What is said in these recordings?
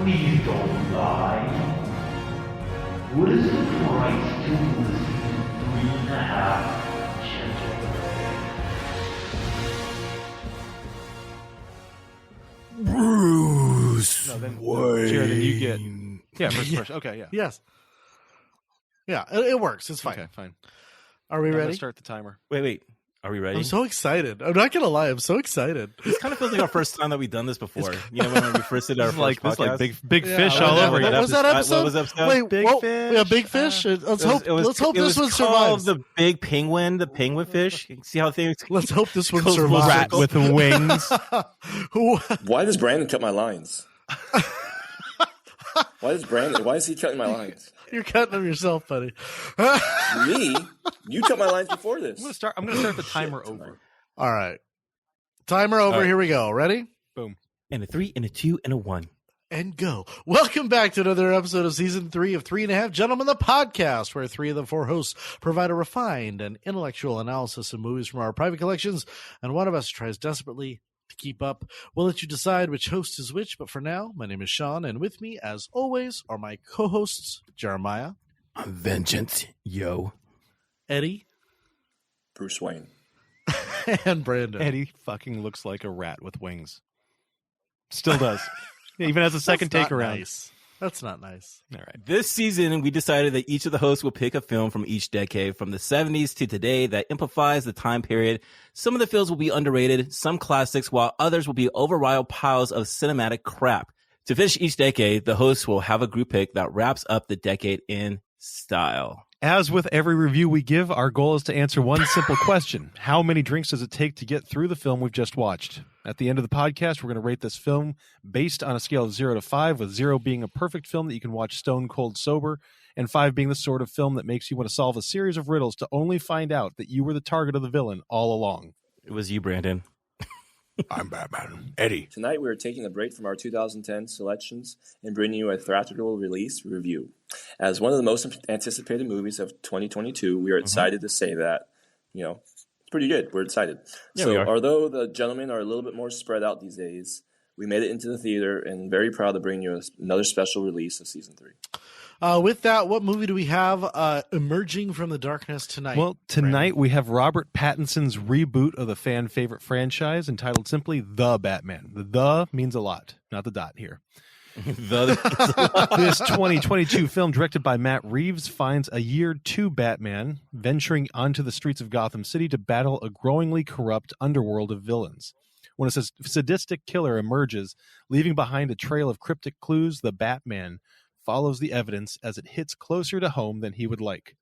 Please don't lie. What is the price to listen 3.5 gentlemen? Bruce. No, then Wayne. Jared, then you get first. Okay, yeah. Yes. Yeah, it works. It's fine. Okay, fine. Are we I'm gonna ready? start the timer. Wait. Are we ready? I'm so excited. I'm not gonna lie. I'm so excited. This kind of feels like our first time that we've done this before. You know, when we first did our This is like first podcast? big Yeah, fish what all was over that? again. What was that episode? What was episode? Wait, Big whoa, Fish. Yeah, big fish. Let's hope this one It survives. was the big penguin, the penguin fish. See how things. Let's hope this one Goes full survives. Rat with wings. Who? Why does Brandon cut my lines? Why is he cutting my lines? You're cutting them yourself, buddy. Me? You cut my lines before this. I'm gonna start the timer over. All right. Timer over. All right. Here we go. Ready? Boom. And a 3, and a 2, and a 1. And go. Welcome back to another episode of season 3 of 3.5 Gentlemen, the podcast, where 3 of the 4 hosts provide a refined and intellectual analysis of movies from our private collections, and one of us tries desperately to keep up. We'll let you decide which host is which, but for now, my name is Sean, and with me, as always, are my co-hosts, Jeremiah, Vengeance, yo. Eddie, Bruce Wayne. and Brandon. Eddie fucking looks like a rat with wings. Still does. Even has a second That's take not around. nice. That's not nice. All right. This season, we decided that each of the hosts will pick a film from each decade, from the 70s to today, that amplifies the time period. Some of the films will be underrated, some classics, while others will be overwild piles of cinematic crap. To finish each decade, the hosts will have a group pick that wraps up the decade in style. As with every review we give, our goal is to answer one simple question. How many drinks does it take to get through the film we've just watched? At the end of the podcast, we're going to rate this film based on a scale of 0 to 5, with 0 being a perfect film that you can watch stone cold sober, and 5 being the sort of film that makes you want to solve a series of riddles to only find out that you were the target of the villain all along. It was you, Brandon. I'm Batman. Eddie. Tonight we are taking a break from our 2010 selections and bringing you a theatrical release review. As one of the most anticipated movies of 2022, we are excited to say that, it's pretty good. We're excited. Yeah, so we are. although the gentlemen are a little bit more spread out these days, we made it into the theater and very proud to bring you another special release of season 3. With that, what movie do we have emerging from the darkness tonight? Well, tonight we have Robert Pattinson's reboot of the fan favorite franchise entitled simply The Batman. The means a lot, not the dot here. This 2022 film, directed by Matt Reeves, finds a year 2 Batman venturing onto the streets of Gotham City to battle a growingly corrupt underworld of villains. When a sadistic killer emerges, leaving behind a trail of cryptic clues, the Batman follows the evidence as it hits closer to home than he would like.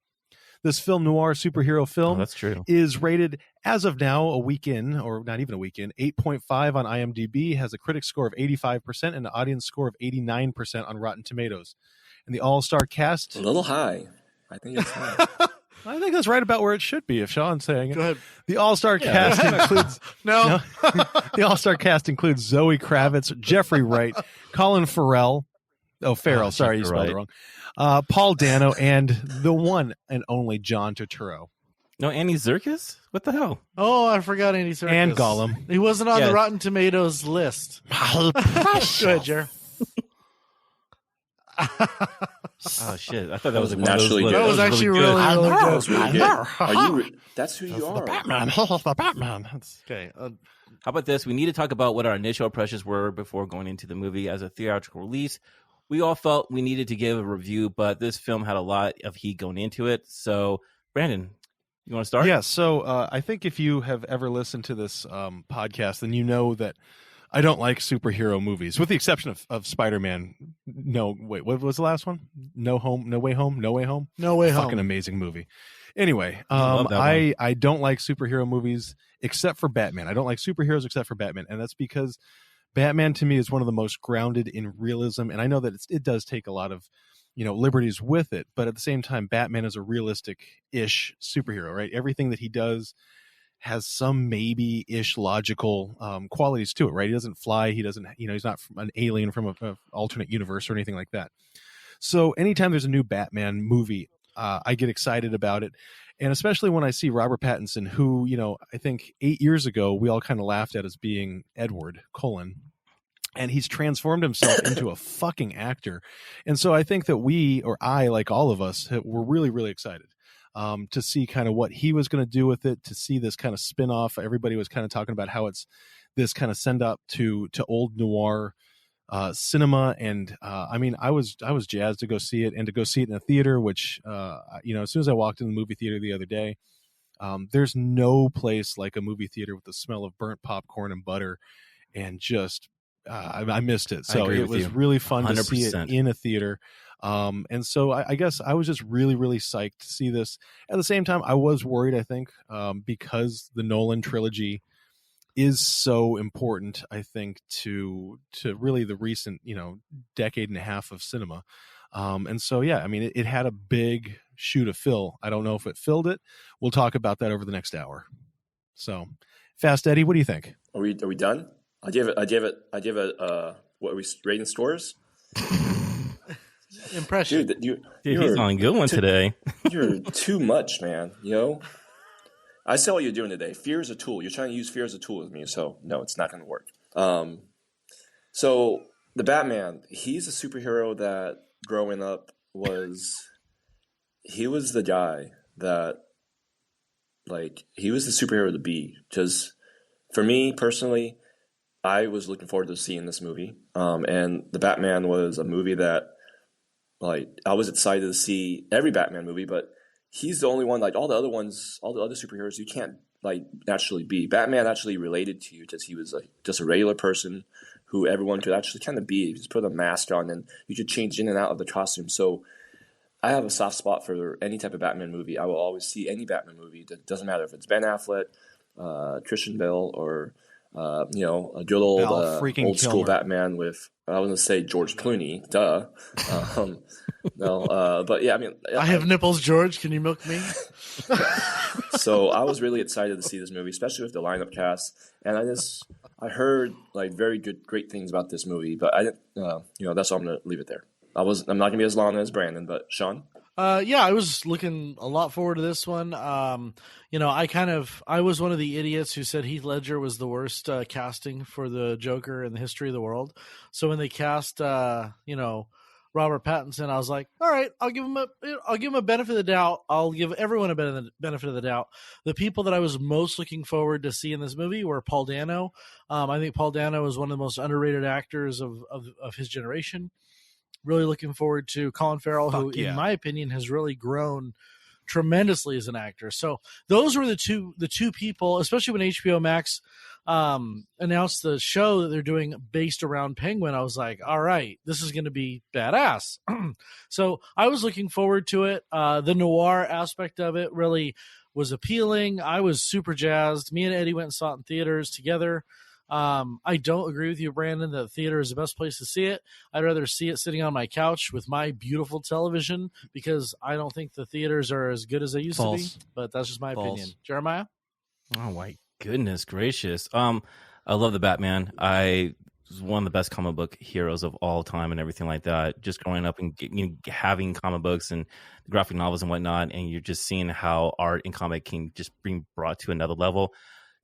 This film noir superhero film that's true. is rated, as of now, a week in, or not even a week in, 8.5 on IMDb, has a critic score of 85% and an audience score of 89% on Rotten Tomatoes. And the all-star cast... A little high. I think it's high. I think that's right about where it should be, if Sean's saying it. Go ahead. The all-star cast includes... No. The all-star cast includes Zoe Kravitz, Jeffrey Wright, Colin Farrell, Farrell, sorry, you Jeffrey spelled it Wright. wrong. Paul Dano, and the one and only John Turturro. No, Andy Serkis? What the hell? Oh, I forgot Andy Serkis. And Gollum. He wasn't on Yeah. the Rotten Tomatoes list. Go ahead, Jer. Oh, shit. I thought that was like Naturally one of good. That was actually really, really That good. was really good. Are you? That's who you are. The Batman. Okay. How about this? We need to talk about what our initial impressions were before going into the movie as a theatrical release. We all felt we needed to give a review, but this film had a lot of heat going into it. So, Brandon, you want to start? Yeah, so I think if you have ever listened to this podcast, then you know that I don't like superhero movies, with the exception of Spider-Man. No, wait, what was the last one? No Way Home. No Way Home. Fucking amazing movie. Anyway, love that I don't like superhero movies except for Batman. I don't like superheroes except for Batman, and that's because Batman to me is one of the most grounded in realism, and I know that it does take a lot of liberties with it, but at the same time, Batman is a realistic-ish superhero, right? Everything that he does has some maybe-ish logical qualities to it, right? He doesn't fly. He doesn't, he's not an alien from an alternate universe or anything like that. So anytime there's a new Batman movie, I get excited about it. And especially when I see Robert Pattinson, who, I think 8 years ago, we all kind of laughed at as being Edward Cullen. and he's transformed himself into a fucking actor. And so I think that we, or I, like all of us, were really, really excited to see kind of what he was going to do with it, to see this kind of spin-off. Everybody was kind of talking about how it's this kind of send up to old noir cinema. And I mean, I was jazzed to go see it, and to go see it in a theater, which, as soon as I walked in the movie theater the other day, there's no place like a movie theater with the smell of burnt popcorn and butter, and just, I missed it. So it was really fun 100%. To see it in a theater. And so I guess I was just really, really psyched to see this. At the same time, I was worried, I think, because the Nolan trilogy is so important, I think, to really the recent, decade and a half of cinema. And so, yeah, I mean, it had a big shoe to fill. I don't know if it filled it. We'll talk about that over the next hour. So, Fast Eddie, what do you think? Are we done? I give it. What are we rating scores? Impression. Dude, he's on a good one today. You're too much, man. I saw what you're doing today. Fear is a tool. You're trying to use fear as a tool with me. So no, it's not going to work. So the Batman, he's a superhero that growing up he was the guy that, like, he was the superhero to be. Just for me personally, I was looking forward to seeing this movie. And the Batman was a movie that, like, I was excited to see every Batman movie, but he's the only one, like all the other ones, all the other superheroes, you can't, like, naturally be. Batman actually related to you because he was, like, just a regular person who everyone could actually kind of be. You just put a mask on and you could change in and out of the costume. So I have a soft spot for any type of Batman movie. I will always see any Batman movie. It doesn't matter if it's Ben Affleck, Christian Bale, or a good old school Batman with, I was going to say George Clooney, duh. No, but yeah, I mean, I have nipples, George. Can you milk me? So I was really excited to see this movie, especially with the lineup cast. And I heard, like, great things about this movie, but I didn't, that's why I'm going to leave it there. I'm not going to be as long as Brandon, but Sean? Yeah, I was looking a lot forward to this one. I was one of the idiots who said Heath Ledger was the worst casting for the Joker in the history of the world. So when they cast, Robert Pattinson, I was like, all right, I'll give him a benefit of the doubt. I'll give everyone a benefit of the doubt. The people that I was most looking forward to see in this movie were Paul Dano. I think Paul Dano is one of the most underrated actors of his generation. Really looking forward to Colin Farrell, who, in my opinion, has really grown tremendously as an actor. So those were the two people, especially when HBO Max announced the show that they're doing based around Penguin. I was like, all right, this is going to be badass. So I was looking forward to it. The noir aspect of it really was appealing. I was super jazzed. Me and Eddie went and saw it in theaters together. I don't agree with you, Brandon, that the theater is the best place to see it. I'd rather see it sitting on my couch with my beautiful television, because I don't think the theaters are as good as they used to be, but that's just my opinion. Jeremiah? Oh, my goodness gracious. I love the Batman. I was one of the best comic book heroes of all time and everything like that. Just growing up and having comic books and graphic novels and whatnot, and you're just seeing how art and comic can just be brought to another level.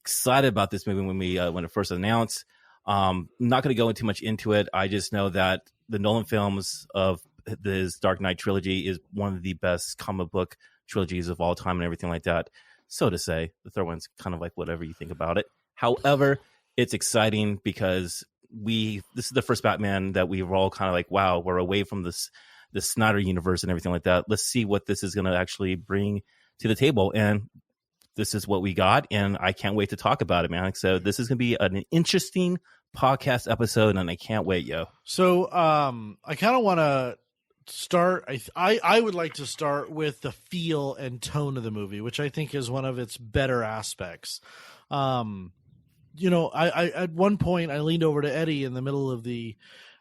Excited about this movie when it first announced. Not going to go too much into it. I just know that the Nolan films of this Dark Knight trilogy is one of the best comic book trilogies of all time and everything like that. So to say, the third one's kind of like whatever you think about it. However, it's exciting because this is the first Batman that we were all kind of like, wow, we're away from the Snyder universe and everything like that. Let's see what this is going to actually bring to the table. And this is what we got, and I can't wait to talk about it, man. So this is going to be an interesting podcast episode, and I can't wait, yo. So I kind of want to start. I would like to start with the feel and tone of the movie, which I think is one of its better aspects. I at one point I leaned over to Eddie in the middle of the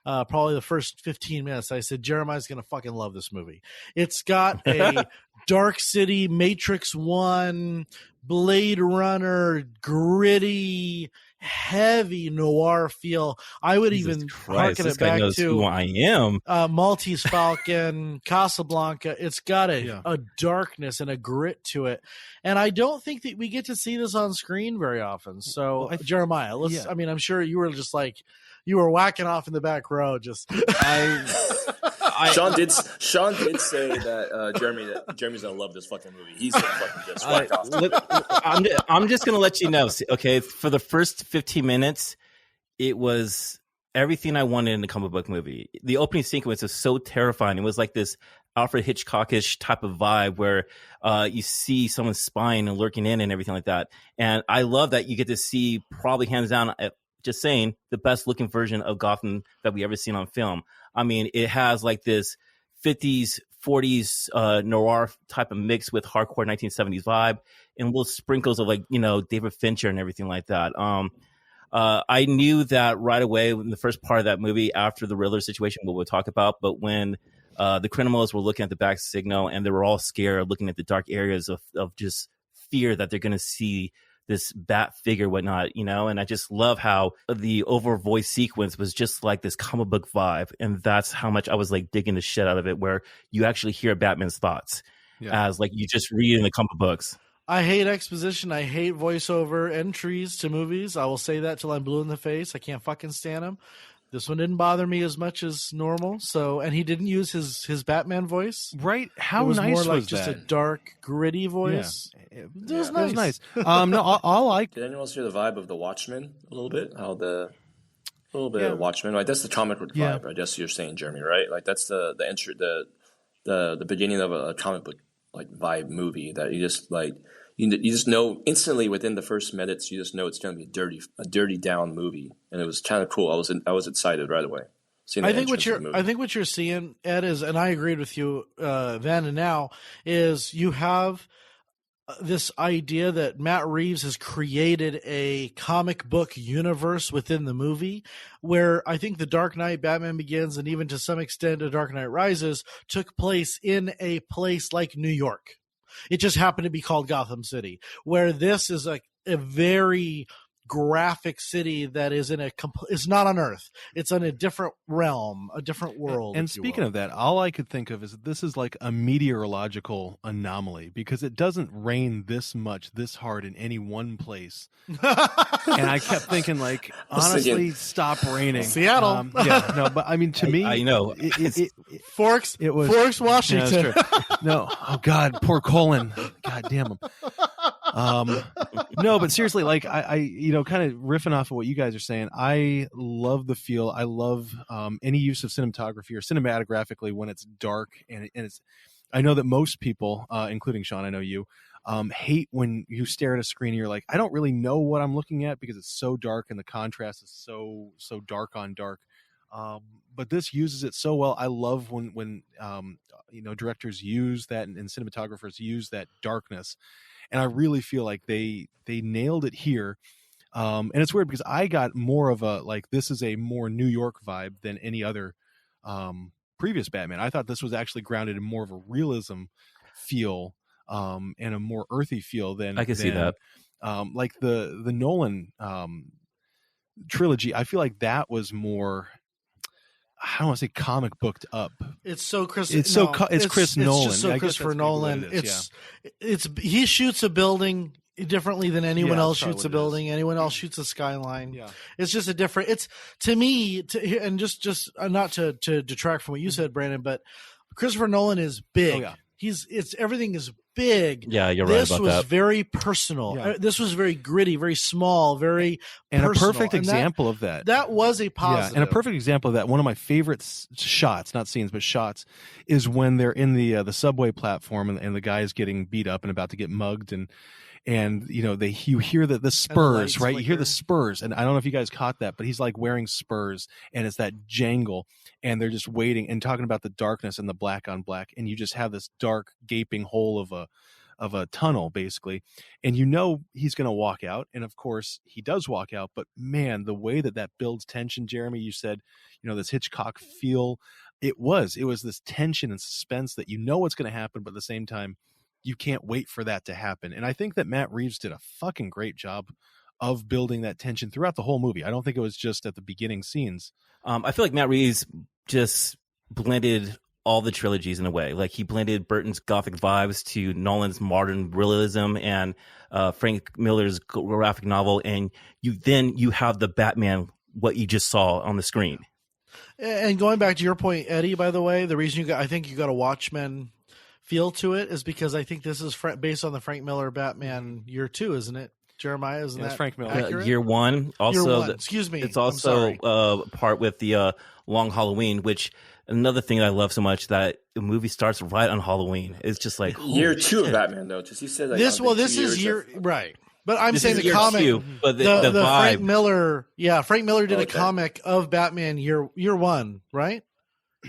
probably the first 15 minutes. I said, Jeremiah's going to fucking love this movie. It's got a Dark City, Matrix 1, Blade Runner, gritty, heavy noir feel. I would even harken it back to who I am. Maltese Falcon, Casablanca. It's got a darkness and a grit to it. And I don't think that we get to see this on screen very often. So, Jeremiah, I'm sure you were just like, You were whacking off in the back row. Just Sean did say that Jeremy's gonna love this fucking movie. He's gonna fucking just whack off. I'm just gonna let you know. Okay, for the first 15 minutes, it was everything I wanted in a comic book movie. The opening sequence is so terrifying. It was like this Alfred Hitchcockish type of vibe where you see someone spying and lurking in and everything like that. And I love that you get to see, probably hands down, just saying, the best looking version of Gotham that we ever seen on film. I mean, it has like this 50s, 40s noir type of mix with hardcore 1970s vibe and little sprinkles of like, David Fincher and everything like that. I knew that right away in the first part of that movie after the Riddler situation, what we'll talk about. But when the criminals were looking at the back signal and they were all scared, looking at the dark areas of just fear that they're going to see this bat figure, whatnot, and I just love how the over voice sequence was just like this comic book vibe. And that's how much I was like digging the shit out of it, where you actually hear Batman's thoughts as like you just read in the comic books. I hate exposition. I hate voiceover entries to movies. I will say that till I'm blue in the face. I can't fucking stand them. This one didn't bother me as much as normal. So, and he didn't use his Batman voice. Right? How it was nice more like was just that? a dark, gritty voice. Yeah. It was nice. It was nice. No, all I Did anyone else hear the vibe of the Watchmen a little bit? How a little bit of Watchmen. Like that's the comic book vibe. I guess you're saying, Jeremy, right? Like that's the entry, the beginning of a comic book like vibe movie that you just like. You just know instantly within the first minutes. You just know it's going to be a dirty down movie, and it was kind of cool. I was excited right away. I think what you're seeing, Ed, is, and I agreed with you then and now, is you have this idea that Matt Reeves has created a comic book universe within the movie, where I think The Dark Knight, Batman Begins, and even to some extent A Dark Knight Rises took place in a place like New York. It just happened to be called Gotham City, where this is a very graphic city that is it's not on Earth. It's in a different realm, a different world. And speaking of that, all I could think of is that this is like a meteorological anomaly because it doesn't rain this much, this hard in any one place. And I kept thinking, like, honestly, stop raining. Seattle. But I mean, to me, I know. Forks, Washington. Yeah, no, oh God, poor Colin. God damn him. No, but seriously, like I kind of riffing off of what you guys are saying, I love the feel. I love any use of cinematography or cinematographically when it's dark and it's. I know that most people, including Sean, I know you, hate when you stare at a screen and you're like, I don't really know what I'm looking at because it's so dark and the contrast is so dark on dark. But this uses it so well. I love when directors use that and cinematographers use that darkness. And I really feel like they nailed it here. And it's weird because I got more of a, like, this is a more New York vibe than any other previous Batman. I thought this was actually grounded in more of a realism feel and a more earthy feel than I can see that. Like the Nolan trilogy. I feel like that was more, I don't want to say comic booked up. It's so Chris. It's Chris Nolan. Just so Christopher Nolan. He shoots a building differently than anyone else shoots a building. Anyone else shoots a skyline. Yeah, it's just a different. It's to me, and just not to detract from what you said, Brandon, but Christopher Nolan is big. Oh, yeah. Everything is big. Yeah, you're right about that. This was very personal. Yeah. This was very gritty, very small, very personal. A perfect example of that. That was a positive. Yeah, and a perfect example of that. One of my favorite shots, not scenes, but shots, is when they're in the subway platform and the guy is getting beat up and about to get mugged and you hear the spurs, right? You hear the spurs, and I don't know if you guys caught that, but he's like wearing spurs, and it's that jangle, and they're just waiting and talking about the darkness and the black on black, and you just have this dark gaping hole of a tunnel basically, and he's going to walk out, and of course he does walk out. But man, the way that builds tension, Jeremy, you said, this Hitchcock feel. It was this tension and suspense that what's going to happen, but at the same time, you can't wait for that to happen. And I think that Matt Reeves did a fucking great job of building that tension throughout the whole movie. I don't think it was just at the beginning scenes. I feel like Matt Reeves just blended all the trilogies in a way. Like he blended Burton's gothic vibes to Nolan's modern realism and Frank Miller's graphic novel. And you have the Batman what you just saw on the screen. And going back to your point, Eddie, by the way, the reason I think you got a Watchmen feel to it is because I think this is based on the Frank Miller Batman Year 2, isn't it? Jeremiah, isn't that Frank Miller. accurate? Year 1. Also, Year 1. Excuse me. It's also part with the Long Halloween, which another thing that I love so much, that the movie starts right on Halloween. It's just like Year 2 of Batman, though, because he said like, this. Well, this is year right. But I'm saying the year comic, 2, but the vibe. Frank Miller, Frank Miller did a comic of Batman year 1, right?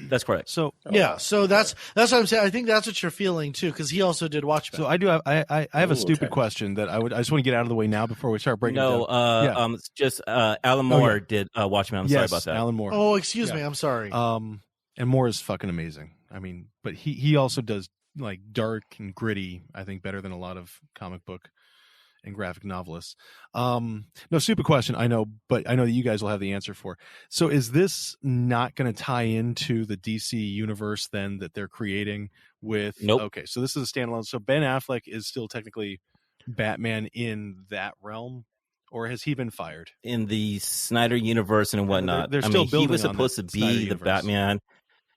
That's correct. So so that's what I'm saying. I think that's what you're feeling too, because he also did Watchmen. So I do have I have a stupid question that I just want to get out of the way now before we start breaking it down. It's just Alan Moore did Watchmen. I'm sorry about that. Alan Moore. Oh, excuse me. I'm sorry. And Moore is fucking amazing. I mean, but he also does like dark and gritty, I think, better than a lot of comic book and graphic novelists. No, stupid question, I know, but I know that you guys will have the answer for. So is this not going to tie into the DC universe then that they're creating with? Nope. Okay, so this is a standalone. So Ben Affleck is still technically Batman in that realm, or has he been fired? In the Snyder universe and whatnot. They're still building he was supposed to be the Batman,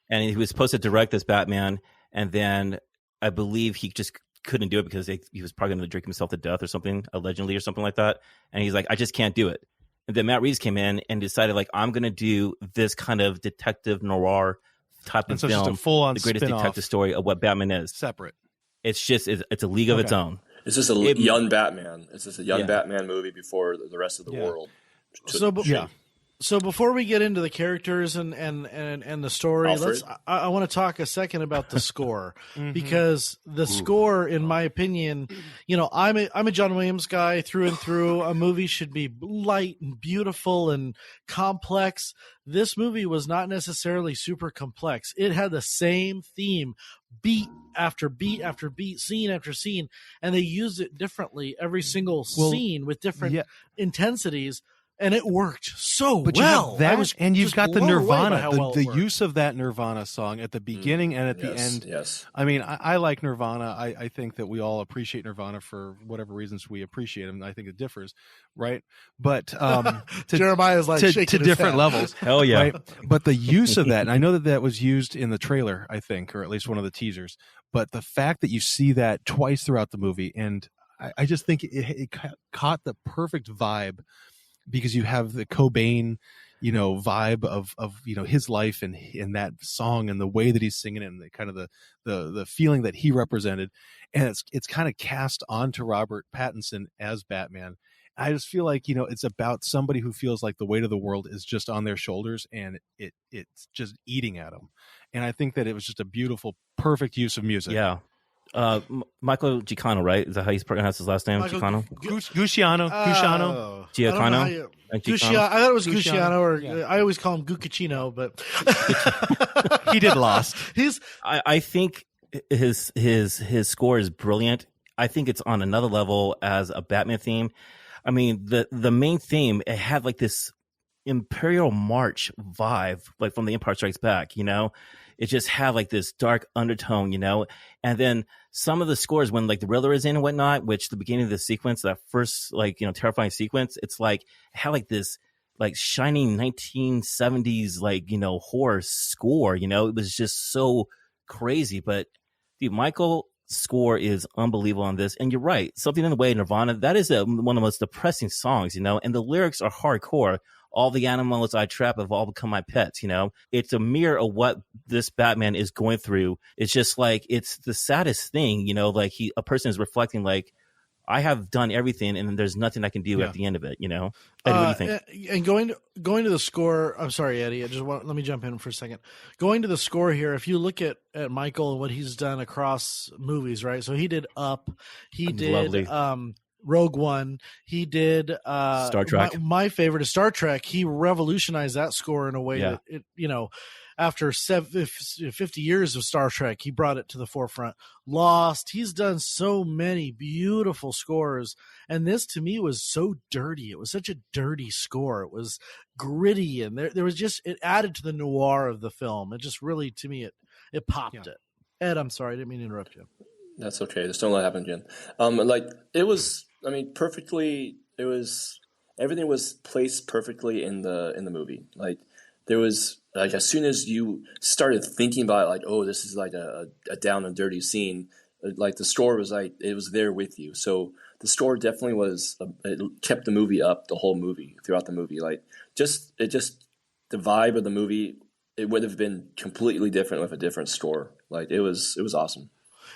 and he was supposed to direct this Batman, and then I believe he just couldn't do it because he was probably going to drink himself to death or something, allegedly, or something like that. And he's like, I just can't do it. And then Matt Reeves came in and decided, like, I'm going to do this kind of detective noir type of film, just a full-on the greatest spin-off, detective story of what Batman is. Separate. It's just it's a league of its own. It's just a young Batman. It's just a young Batman movie before the rest of the world. So before we get into the characters and the story, I want to talk a second about the score because the score, in my opinion, I'm a John Williams guy through and through. A movie should be light and beautiful and complex. This movie was not necessarily super complex. It had the same theme, beat after beat after beat, scene after scene, and they used it differently every single scene with different intensities. And it worked so but well. You have that, and you've got the Nirvana, the use of that Nirvana song at the beginning and at the end. Yes. I mean, I like Nirvana. I think that we all appreciate Nirvana for whatever reasons we appreciate them. I think it differs, right? But Jeremiah's like to different levels. Hell yeah! Right? But the use of that, and I know that was used in the trailer, I think, or at least one of the teasers. But the fact that you see that twice throughout the movie, and I just think it caught the perfect vibe. Because you have the Cobain, vibe of his life and that song and the way that he's singing it and the kind of the feeling that he represented, and it's kind of cast onto Robert Pattinson as Batman. I just feel like it's about somebody who feels like the weight of the world is just on their shoulders and it's just eating at them. And I think that it was just a beautiful, perfect use of music. Yeah. Michael Giacchino, right? Is that how you pronounce his last name? Giacchino? Giuciano. Giacchino? I thought it was Gucciano, or I always call him Gucciino, but he did Lost. I think his score is brilliant. I think it's on another level as a Batman theme. I mean, the main theme, it had like this Imperial March vibe, like from The Empire Strikes Back, It just had like this dark undertone, and then some of the scores when like the Riddler is in and whatnot, which the beginning of the sequence, that first terrifying sequence, it's like it had like this like shining 1970s horror score, it was just so crazy. But dude, Michael score is unbelievable on this, and you're right, Something in the Way, Nirvana, that is one of the most depressing songs, and the lyrics are hardcore. All the animals I trap have all become my pets, It's a mirror of what this Batman is going through. It's just like, it's the saddest thing, like a person is reflecting like, I have done everything and there's nothing I can do at the end of it, Eddie, what do you think? And going to the score, I'm sorry, Eddie, let me jump in for a second. Going to the score here, if you look at Michael and what he's done across movies, right? So he did Up, he did Rogue One, he did Star Trek. My favorite is Star Trek. He revolutionized that score in a way that it, after 50 years of Star Trek, he brought it to the forefront. Lost, he's done so many beautiful scores, and this to me was so dirty. It was such a dirty score. It was gritty, and there was just, it added to the noir of the film. It just really, to me, it popped it. Ed, I'm sorry, I didn't mean to interrupt you. That's okay. Just don't let it happen, Jen. It was, perfectly. It was everything was placed perfectly in the movie. Like there was like as soon as you started thinking about it, like, oh, this is like a down and dirty scene, like the score was like it was there with you. So the score definitely was it kept the movie up the whole movie throughout the movie. Like the vibe of the movie, it would have been completely different with a different score. Like it was awesome.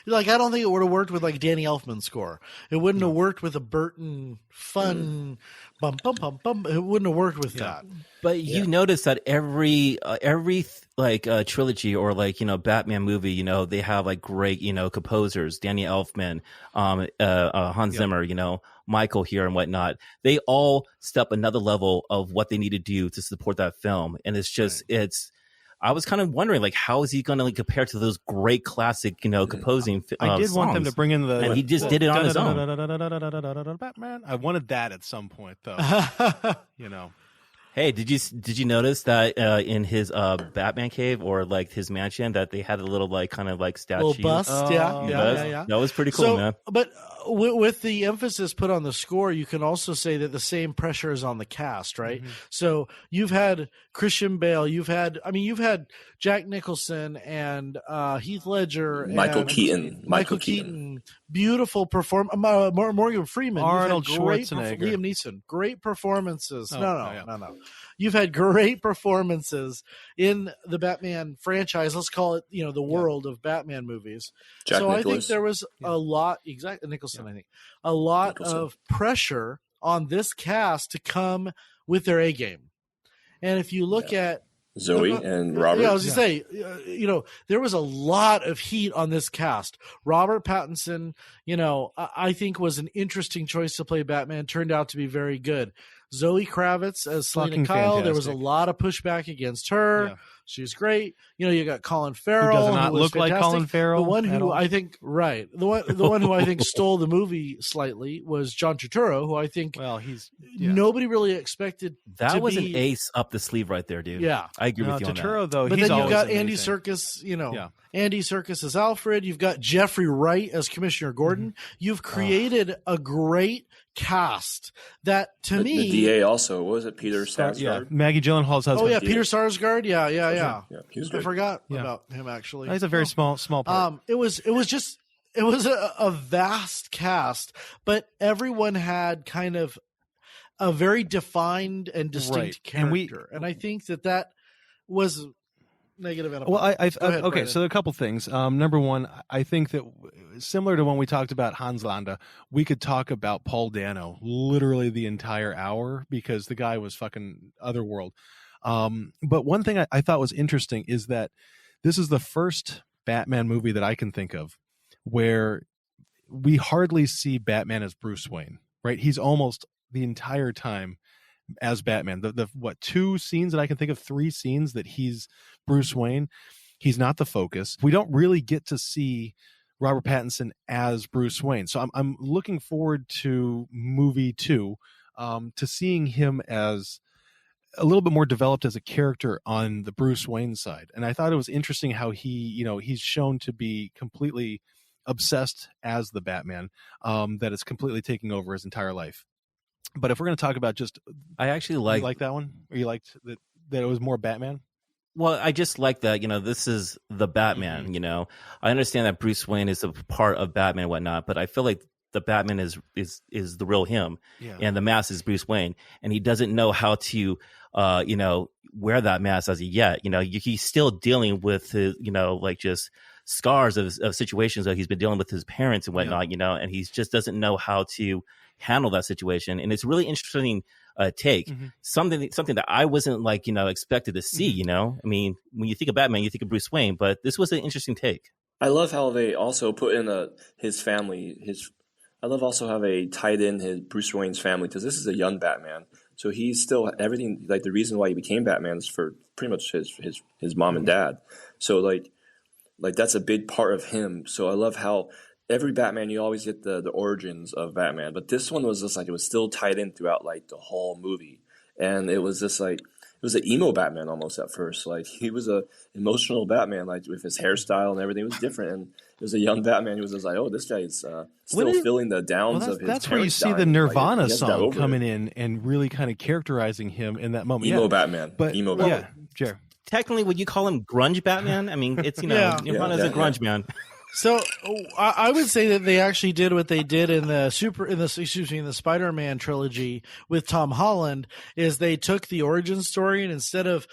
Like, I don't think it would have worked with like Danny Elfman's score. It wouldn't have worked with a Burton fun bum bum bum bum. It wouldn't have worked with that. But you notice that every trilogy or like, you know, Batman movie, you know, they have like great, you know, composers, Danny Elfman, Hans Zimmer, you know, Michael here and whatnot. They all step another level of what they need to do to support that film. And it's just, I was kind of wondering, like, how is he going to like compare to those great classic, you know, composing? I did want them to bring in and he just did it on his own. Batman. I wanted that at some point, though. You know. Hey, did you notice that in his Batman cave or like his mansion that they had a little like kind of like statue? Little bust, yeah. That was pretty cool, man. But with the emphasis put on the score, you can also say that the same pressure is on the cast, right? Mm-hmm. So you've had Christian Bale, you've had Jack Nicholson and Heath Ledger, Michael Keaton, beautiful Morgan Freeman, Arnold Schwarzenegger, Liam Neeson, great performances. No. You've had great performances in the Batman franchise. Let's call it, you know, the world of Batman movies. I think there was a lot, Nicholson, I think, a lot of pressure on this cast to come with their A game. And if you look at Zoe and Robert. Yeah, I was going to say, you know, there was a lot of heat on this cast. Robert Pattinson, you know, I think was an interesting choice to play Batman. Turned out to be very good. Zoe Kravitz as Selena Kyle. Fantastic. There was a lot of pushback against her. Yeah. She's great. You know, you got Colin Farrell, who does not look like Colin Farrell. The one who I think, the one who I think stole the movie slightly was John Turturro, who I think nobody really expected. That was an ace up the sleeve right there, dude. Yeah, I agree with you on Turturro, that. Though, but he's then you've got amazing. Andy Serkis. You know, Andy Serkis as Alfred. You've got Jeffrey Wright as Commissioner Gordon. Mm-hmm. You've created a great cast that to me the DA also was it Peter Sarsgaard? Yeah, Maggie Gyllenhaal's husband. Oh yeah, Peter Sarsgaard. Yeah. He was I forgot about him actually. He's a very small part. It was a vast cast, but everyone had kind of a very defined and distinct character, and I think that was negative. Well, okay. So there are a couple things. Number one, I think that similar to when we talked about Hans Landa, we could talk about Paul Dano literally the entire hour because the guy was fucking otherworld. But one thing I thought was interesting is that this is the first Batman movie that I can think of where we hardly see Batman as Bruce Wayne, right? He's almost the entire time as Batman. The two scenes that I can think of, 3 scenes that he's Bruce Wayne, he's not the focus. We don't really get to see Robert Pattinson as Bruce Wayne. So I'm looking forward to movie 2, to seeing him as a little bit more developed as a character on the Bruce Wayne side. And I thought it was interesting how he's shown to be completely obsessed as the Batman, that it's completely taking over his entire life. But if we're going to talk about I actually like that one, or you liked that it was more Batman? Well, I just like that, you know, this is the Batman, mm-hmm. You know. I understand that Bruce Wayne is a part of Batman and whatnot, but I feel like the Batman is the real him, and the mask is Bruce Wayne, and he doesn't know how to, you know, wear that mask as of yet. You know, he's still dealing with his, you know, like just scars of situations that he's been dealing with his parents and whatnot, you know, and he just doesn't know how to handle that situation. And it's really interesting take, mm-hmm. something that I wasn't like, you know, expected to see, mm-hmm. you know. I mean, when you think of Batman, you think of Bruce Wayne, but this was an interesting take. I love how they also put in his family. I love also how they tied in his Bruce Wayne's family, because this is a young Batman, so he's still everything. Like the reason why he became Batman is for pretty much his mom and dad. So like that's a big part of him. So I love how every Batman you always get the origins of Batman, but this one was just like it was still tied in throughout like the whole movie, and it was just like was an emo Batman almost at first. Like he was a emotional Batman, like with his hairstyle and everything. It was different, and it was a young Batman who was just like, oh, this guy's still feeling the downs of his. That's where you see the Nirvana song coming in and really kind of characterizing him in that moment. Emo Batman, emo Batman. Yeah, Jared. Technically, would you call him grunge Batman? I mean, it's Nirvana's a grunge man. So I would say that they actually did what they did in the Spider-Man trilogy with Tom Holland is they took the origin story, and instead of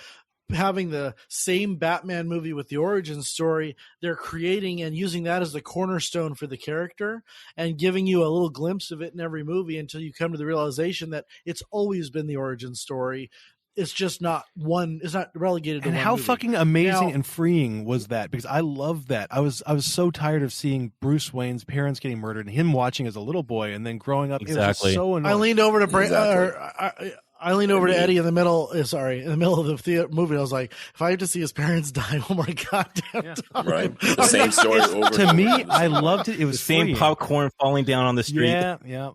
having the same Batman movie with the origin story, they're creating and using that as the cornerstone for the character and giving you a little glimpse of it in every movie until you come to the realization that it's always been the origin story. It's just not one. It's not relegated to one. And how movie. Fucking amazing and freeing was that? Because I love that. I was so tired of seeing Bruce Wayne's parents getting murdered and him watching as a little boy and then growing up. Exactly. It was just so annoying. I leaned over to I leaned over to Eddie in the middle. In the middle of the movie. I was like, if I have to see his parents die one more goddamn time, right? The same story over. To me, I loved it. It was the same popcorn falling down on the street. Yeah.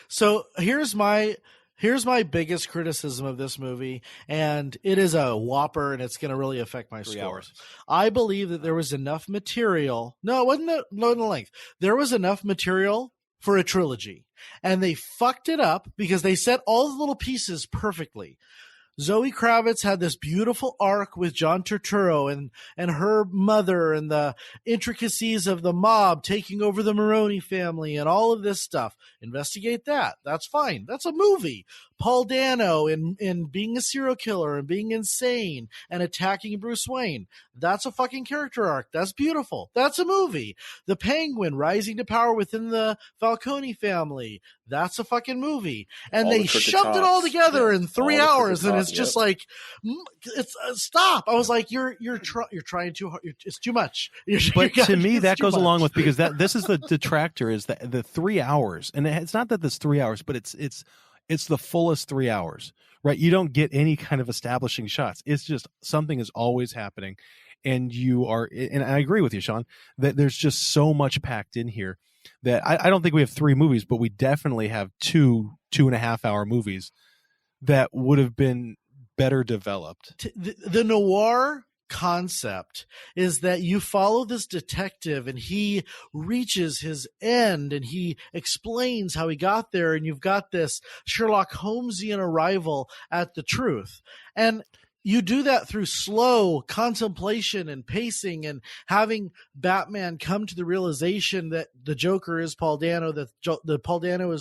So here's my biggest criticism of this movie, and it is a whopper, and it's going to really affect my 3 hours. I believe that there was enough material. No, it wasn't the length. There was enough material for a trilogy, and they fucked it up because they set all the little pieces perfectly. Zoe Kravitz had this beautiful arc with John Turturro and her mother and the intricacies of the mob taking over the Maroni family and all of this stuff. Investigate that. That's fine. That's a movie. Paul Dano in being a serial killer and being insane and attacking Bruce Wayne. That's a fucking character arc. That's beautiful. That's a movie. The Penguin rising to power within the Falcone family. That's a fucking movie. And they shoved it all together in 3 hours, and it's just like, it's stop. I was like, you're trying too hard. It's too much. But to me, that goes along with, because this is the detractor, is the 3 hours, and it's not that there's 3 hours, but it's the fullest 3 hours, right? You don't get any kind of establishing shots. It's just something is always happening, and and I agree with you, Sean, that there's just so much packed in here that I don't think we have 3 movies, but we definitely have 2.5 hour movies that would have been better developed. The noir concept is that you follow this detective and he reaches his end and he explains how he got there, and you've got this Sherlock Holmesian arrival at the truth. And you do that through slow contemplation and pacing and having Batman come to the realization that the Joker is Paul Dano, that the Paul Dano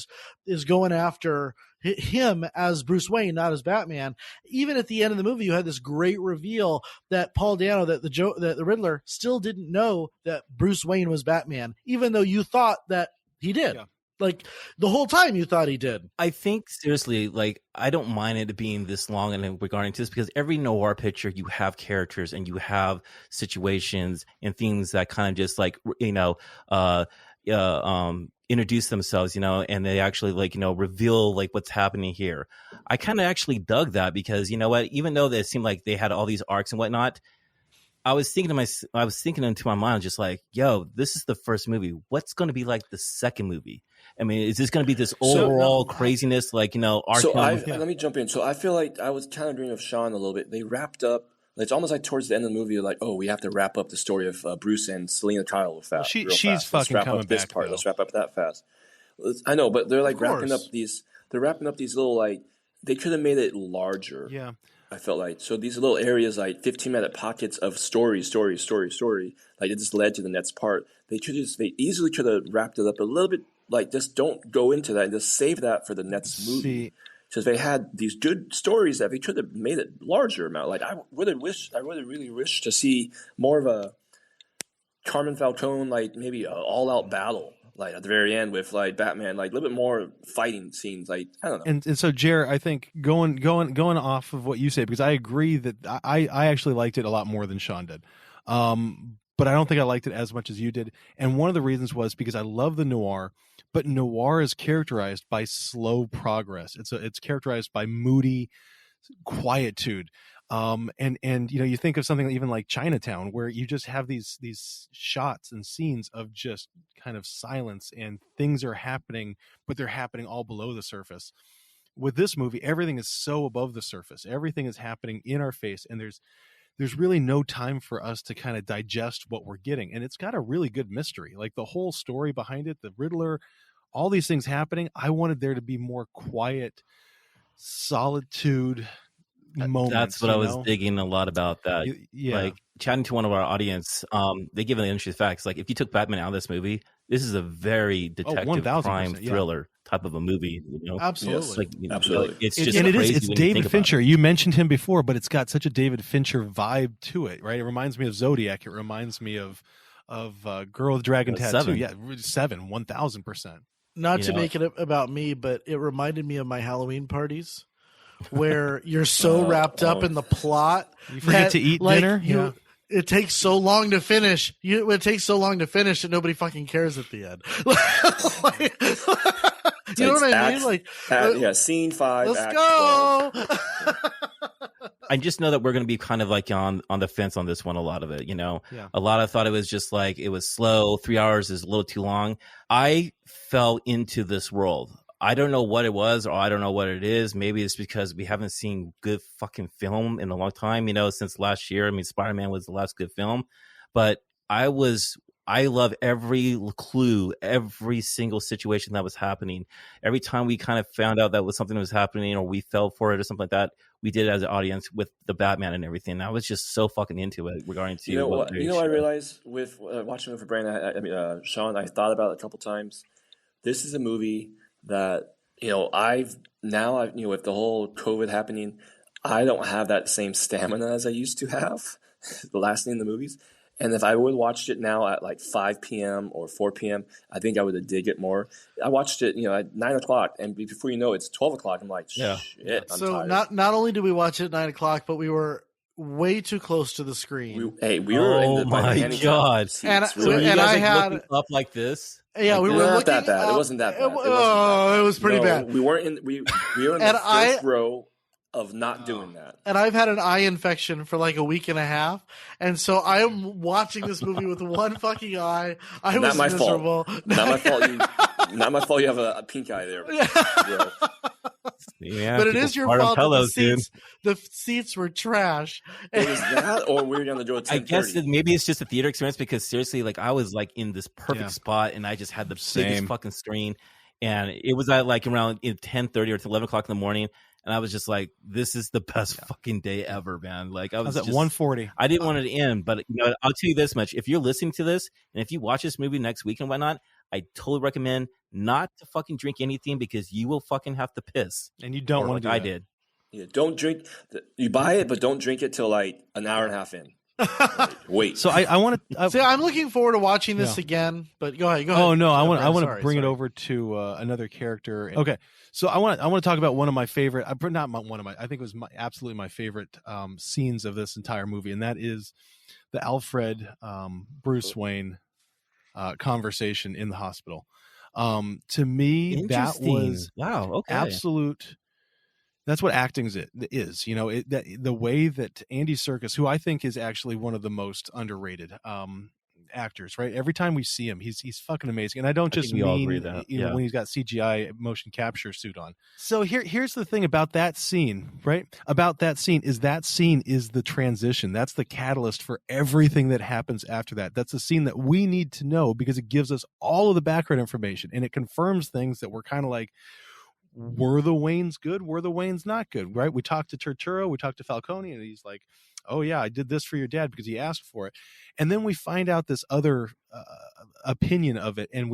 is going after him as Bruce Wayne, not as Batman. Even at the end of the movie, you had this great reveal that Paul Dano, that the Riddler, still didn't know that Bruce Wayne was Batman, even though you thought that he did. Yeah. Like the whole time you thought he did. I think seriously, like, I don't mind it being this long and regarding to this, because every noir picture, you have characters and you have situations and things that kind of just like, introduce themselves, and they actually reveal like what's happening here. I kind of actually dug that, because you know what, even though it seemed like they had all these arcs and whatnot, I was thinking into my mind, just like, yo, this is the first movie. What's going to be like the second movie? I mean, is this going to be this overall craziness, arc? So let me jump in. So I feel like I was kind of agreeing with Sean a little bit. They wrapped up. It's almost like towards the end of the movie, like, oh, we have to wrap up the story of Bruce and Selena Kyle fast. She's fucking coming back. Let's wrap up that fast. I know, but they're like wrapping up these. They're wrapping up these little, like, they could have made it larger. Yeah. I felt like, so these little areas, like 15-minute pockets of story, like it just led to the next part. They easily could have wrapped it up a little bit, like, just don't go into that and just save that for the next movie. Because they had these good stories that they could have made it larger amount. Like, I would have really wished to see more of a Carmen Falcone, like maybe an all-out battle, like at the very end with like Batman, like a little bit more fighting scenes. Like, I don't know. And so, Jer, I think going off of what you say, because I agree that I actually liked it a lot more than Sean did. But I don't think I liked it as much as you did. And one of the reasons was because I love the noir, but noir is characterized by slow progress. It's characterized by moody quietude. And you think of something even like Chinatown, where you just have these shots and scenes of just kind of silence, and things are happening, but they're happening all below the surface. with this movie, everything is so above the surface. Everything is happening in our face, and there's really no time for us to kind of digest what we're getting. And it's got a really good mystery, like the whole story behind it, the Riddler, all these things happening. I wanted there to be more quiet solitude moments. That's what I was digging a lot about that. Yeah. Like chatting to one of our audience, they give an interesting facts. Like if you took Batman out of this movie, this is a very detective crime thriller type of a movie. Absolutely. Absolutely. It's just and crazy it's when you David think Fincher. about it. You mentioned him before, but it's got such a David Fincher vibe to it, right? It reminds me of Zodiac. It reminds me of Girl with Dragon Tattoo. Seven. Yeah, 1000%. Not to make it about me, but it reminded me of my Halloween parties where you're so wrapped up in the plot. You forget to eat dinner? It takes so long to finish. It takes so long to finish that nobody fucking cares at the end. You know what I mean? Scene 5. Let's go. I just know that we're going to be kind of like on the fence on this one. A lot of it, a lot of thought it was just like it was slow. 3 hours is a little too long. I fell into this world. I don't know what it was, or I don't know what it is. Maybe it's because we haven't seen good fucking film in a long time, since last year. I mean, Spider-Man was the last good film, but I love every clue, every single situation that was happening. Every time we kind of found out that was something that was happening, or we fell for it or something like that, we did it as an audience with the Batman and everything. I was just so fucking into it regarding to I realized with watching it for Brandon, Sean, I thought about it a couple times. This is a movie that, with the whole COVID happening, I don't have that same stamina as I used to have the last thing in the movies. And if I would have watched it now at like 5 p.m. or 4 p.m., I think I would have dig it more. I watched it, at 9 o'clock, and before you know it, it's 12 o'clock. I'm like, shit, I'm tired. Not only did we watch it at 9 o'clock, but we were way too close to the screen. We were in the my God. And I had up like this. Yeah, we were not looking that bad. Up, it wasn't that bad. It was pretty bad. We weren't in. We were in the first row of not doing that. And I've had an eye infection for like a week and a half, and so I'm watching this movie with one fucking eye. I was miserable. Not my fault. Not my fault. You have a pink eye there. Bro. Yeah, but it is your fault. The seats were trash. It was that, or we were on the door at 10:30. I guess maybe it's just a theater experience, because seriously, like I was like in this perfect spot, and I just had the biggest fucking screen, and it was at like around 10:30 or 11 o'clock in the morning, and I was just like, "This is the best fucking day ever, man!" Like I was at 1:40. I didn't want it to end, but I'll tell you this much: if you're listening to this, and if you watch this movie next week and whatnot, I totally recommend not to fucking drink anything, because you will fucking have to piss. And you don't want to do I that. did. Yeah, don't drink. You buy it, but don't drink it till like an hour and a half in. Wait. So I want to. See, I'm looking forward to watching this again. But go ahead. Oh no, I want to bring it over to another character. Okay, so I want to talk about one of my favorite. I think it was absolutely my favorite scenes of this entire movie, and that is the Alfred Bruce Wayne conversation in the hospital. To me, that was absolute. That's what acting is. The way that Andy Serkis, who I think is actually one of the most underrated actors, right? Every time we see him, he's fucking amazing. And I don't just mean when he's got CGI motion capture suit on. So here's the thing about that scene, right? About that scene is the transition. That's the catalyst for everything that happens after that. That's a scene that we need to know, because it gives us all of the background information, and it confirms things that we're kind of like, were the Waynes good? Were the Waynes not good? Right? We talked to Turturro, we talked to Falcone, and he's like, "Oh yeah, I did this for your dad because he asked for it." And then we find out this other opinion of it, and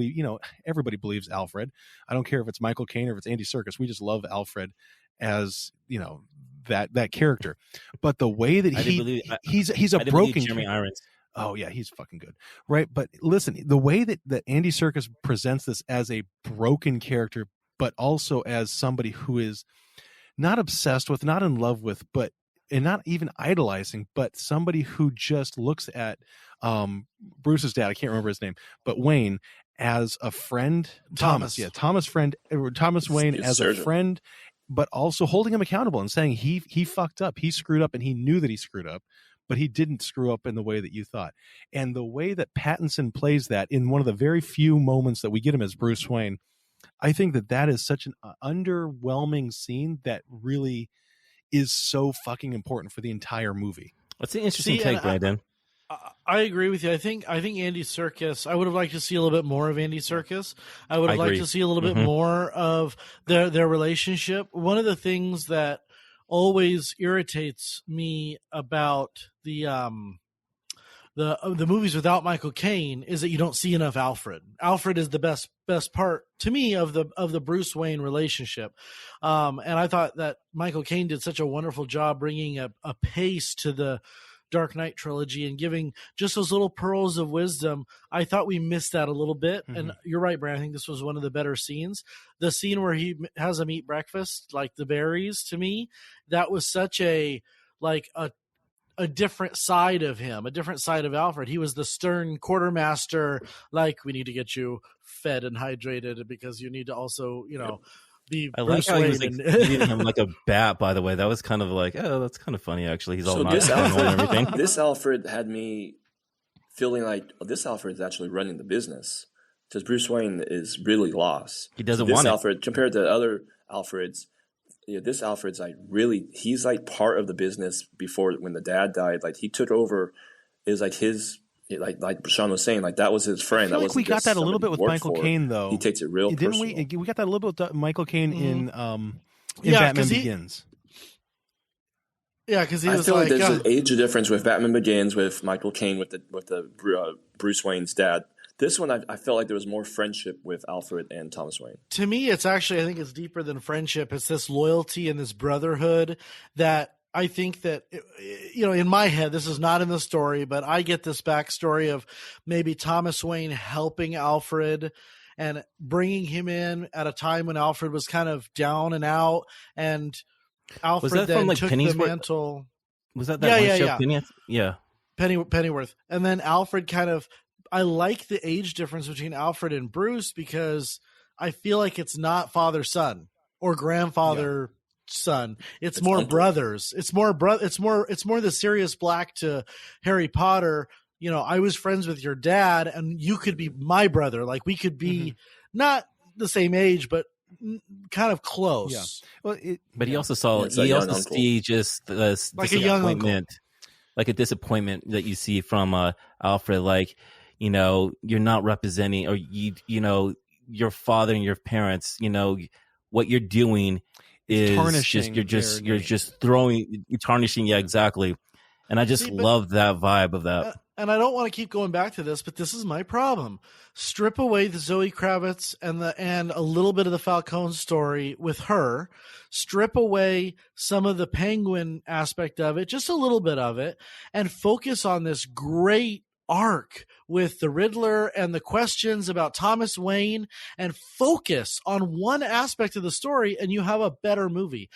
everybody believes Alfred. I don't care if it's Michael Caine or if it's Andy Serkis. We just love Alfred as that character. But the way that he's a broken Jeremy Irons. Oh yeah, he's fucking good, right? But listen, the way that Andy Serkis presents this as a broken character, but also as somebody who is not obsessed with, not in love with, and not even idolizing, but somebody who just looks at Bruce's dad, I can't remember his name, but Wayne, as a friend. Thomas Wayne as a friend, but also holding him accountable and saying he fucked up, he screwed up, and he knew that he screwed up, but he didn't screw up in the way that you thought. And the way that Pattinson plays that in one of the very few moments that we get him as Bruce Wayne, I think that is such an underwhelming scene that really is so fucking important for the entire movie. That's an interesting take, Brandon. I agree with you. I think Andy Serkis. I would have liked to see a little bit more of Andy Serkis. I would have liked to see a little bit more of their relationship. One of the things that always irritates me about the movies without Michael Caine is that you don't see enough Alfred. Alfred is the best part to me of the Bruce Wayne relationship. And I thought that Michael Caine did such a wonderful job bringing a pace to the Dark Knight trilogy and giving just those little pearls of wisdom. I thought we missed that a little bit. And you're right, Brad. I think this was one of the better scenes. The scene where he has them eat breakfast, like the berries, to me, that was such a different side of him, a different side of Alfred. He was the stern quartermaster, like, we need to get you fed and hydrated because you need to also, be I Bruce like how Wayne. he was eating him like a bat, by the way. That was kind of like, oh, that's kind of funny, actually. He's all nice and everything. This Alfred had me feeling like this Alfred is actually running the business because Bruce Wayne is really lost. He doesn't this want Alfred, it. Compared to other Alfreds, this Alfred's like really, he's like part of the business before when the dad died. Like he took over, it was like his, like Sean was saying, like that was his friend. I feel like we got that a little bit with Michael Caine, though. He takes it real didn't personal. we got that a little bit with Michael Caine in Batman Begins. Yeah, because I feel like there's an age difference with Batman Begins with Michael Caine with the Bruce Wayne's dad. This one, I felt like there was more friendship with Alfred and Thomas Wayne. To me, it's actually, I think it's deeper than friendship. It's this loyalty and this brotherhood that I think that, in my head, this is not in the story, but I get this backstory of maybe Thomas Wayne helping Alfred and bringing him in at a time when Alfred was kind of down and out, and Alfred then took the mantle. Was that one show, Pennyworth? Yeah. Pennyworth. And then Alfred I like the age difference between Alfred and Bruce because I feel like it's not father-son or grandfather-son. It's more brothers. It's more the Sirius Black to Harry Potter. I was friends with your dad and you could be my brother. Like we could be not the same age, but kind of close. Yeah. Well, but he also saw, see just the like a young disappointment, like a disappointment that you see from Alfred, like, you're not representing, or your father and your parents, what you're doing is tarnishing. You're just tarnishing. Yeah, exactly. And I just love that vibe of that. And I don't want to keep going back to this, but this is my problem. Strip away the Zoe Kravitz and a little bit of the Falcone story with her. Strip away some of the Penguin aspect of it, just a little bit of it, and focus on this great arc with the Riddler and the questions about Thomas Wayne, and focus on one aspect of the story, and you have a better movie.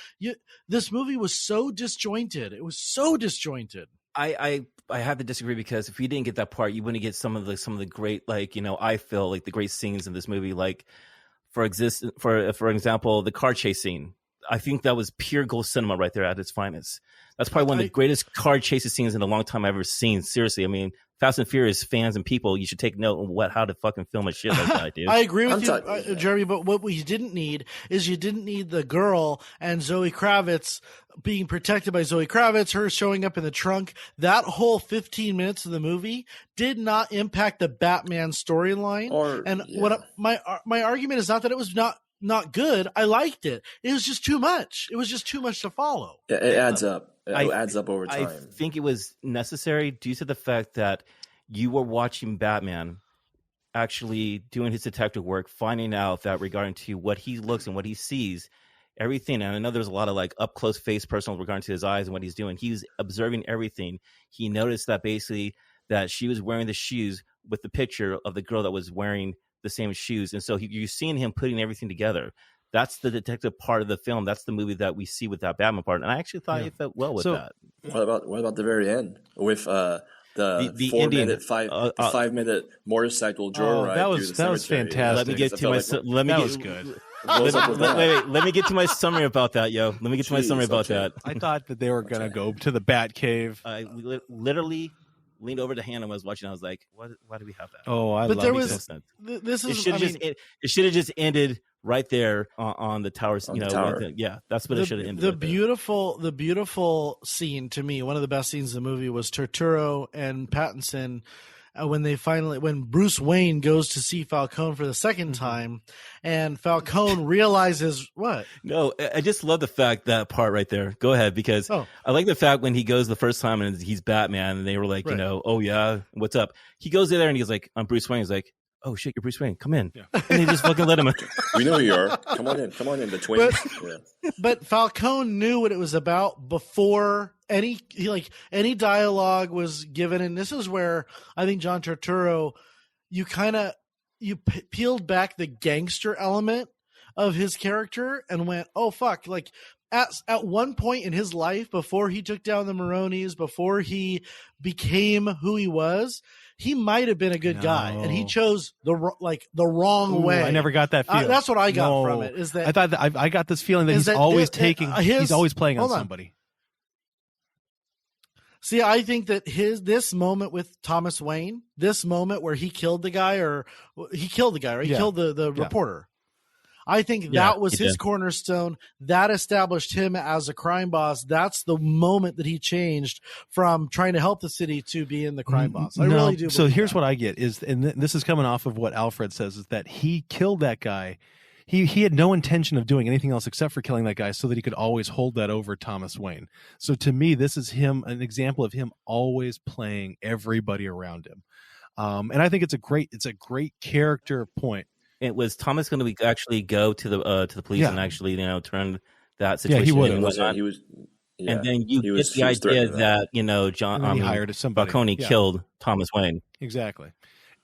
This movie was so disjointed. It was so disjointed. I have to disagree, because if you didn't get that part, you wouldn't get some of the great, I feel like the great scenes in this movie, like for example, the car chase scene. I think that was pure gold cinema right there at its finest. That's probably one of the greatest car chases scenes in a long time I've ever seen. Seriously, I mean, Fast and Furious fans and people, you should take note of how to fucking film a shit like that, dude. I agree with you, Jeremy, but what we didn't need is the girl and Zoe Kravitz being protected by Zoe Kravitz, her showing up in the trunk. That whole 15 minutes of the movie did not impact the Batman storyline. What my argument is not that it was not good. I liked it. It was just too much. It was just too much to follow. It adds up. It adds up over time. I think it was necessary due to the fact that you were watching Batman actually doing his detective work, finding out that regarding to what he looks and what he sees, everything. And I know there's a lot of up close face personal regarding to his eyes and what he's doing. He was observing everything. He noticed that basically that she was wearing the shoes with the picture of the girl that was wearing the same shoes. And so you're seeing him putting everything together. That's the detective part of the film. That's the movie that we see with that Batman part. And I actually thought it felt well with that. What about the very end with the 4-minute, 5-minute motorcycle joyride? That was fantastic. Let me get to my. That was good. Let me get to my summary about that, yo. Let me get to my summary about that. I thought that they were gonna go to the Bat Cave. I literally leaned over to Hannah when I was watching. I was like, "Why do we have that?" Oh, It should have just ended right there on the towers. On You the know, tower. yeah, that's what it should have ended. The right there. beautiful scene to me, one of the best scenes in the movie was Turturro and Pattinson when Bruce Wayne goes to see Falcone for the second time, and Falcone realizes what? No, I just love the fact, that part right there. Go ahead, because I like the fact when he goes the first time and he's Batman, and they were like, Right. you know, oh yeah, what's up? He goes in there and he's like, I'm Bruce Wayne. He's like, oh shit, you're Bruce Wayne. Come in. Yeah. And they just fucking let him in. We know who you are. Come on in. The twins. But Falcone knew what it was about before any dialogue was given, and this is where I think John Turturro, you peeled back the gangster element of his character and went, oh fuck, like at one point in his life, before he took down the Maronis, before he became who he was, he might have been a good guy, and he chose the wrong way. I never got that feeling. That's what I got from it. Is that I thought that I got this feeling that he's always he's always playing on somebody. See, I think that this moment with Thomas Wayne, this moment where he killed the guy, right? He killed the reporter. I think that was his cornerstone. That established him as a crime boss. That's the moment that he changed from trying to help the city to being the crime boss. I really do. So here's what I get is, and this is coming off of what Alfred says, is that he killed that guy. He had no intention of doing anything else except for killing that guy so that he could always hold that over Thomas Wayne. So to me, this is an example of him always playing everybody around him. And I think it's a great character point. It was Thomas going to actually go to the police and actually, you know, turn that situation. Yeah, he would. And then you get the idea that, you know, he hired somebody. Falcone killed Thomas Wayne. Exactly.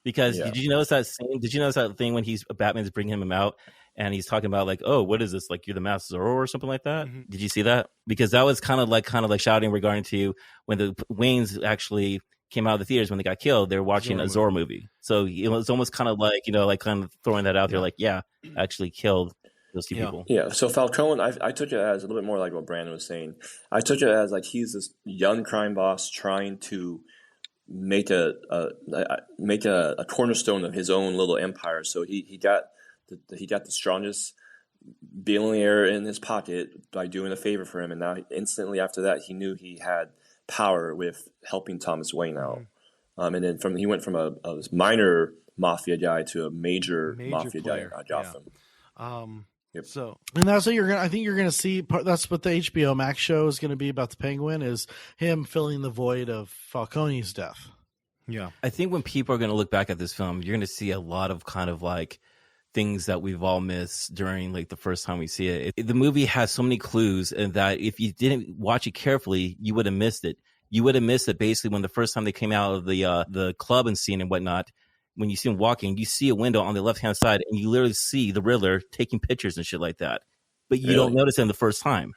Because did you notice that scene? Did you notice that thing when Batman's bringing him out and he's talking about like, oh, what is this? Like, you're the Master Zorro or something like that? Mm-hmm. Did you see that? Because that was kind of like shouting regarding to when the Waynes actually came out of the theaters when they got killed. They were watching a Zorro movie. So it was almost kind of like, you know, like kind of throwing that out there, like, actually killed those two people. Yeah. So Falcone, I took it as a little bit more like what Brandon was saying. I took it as like he's this young crime boss trying to make a cornerstone of his own little empire. So he got the strongest billionaire in his pocket by doing a favor for him, and now instantly after that he knew he had power with helping Thomas Wayne out. And then he went from a minor mafia guy to a major mafia player. guy at Gotham. Yep. So, and that's what I think you're gonna see. That's what the HBO Max show is gonna be about. The Penguin is him filling the void of Falcone's death. Yeah, I think when people are gonna look back at this film, you're gonna see a lot of kind of like things that we've all missed during like the first time we see it. The movie has so many clues, and that if you didn't watch it carefully, you would have missed it. You would have missed it basically when the first time they came out of the club and scene and whatnot. When you see him walking, you see a window on the left-hand side, and you literally see the Riddler taking pictures and shit like that. But you don't notice it the first time.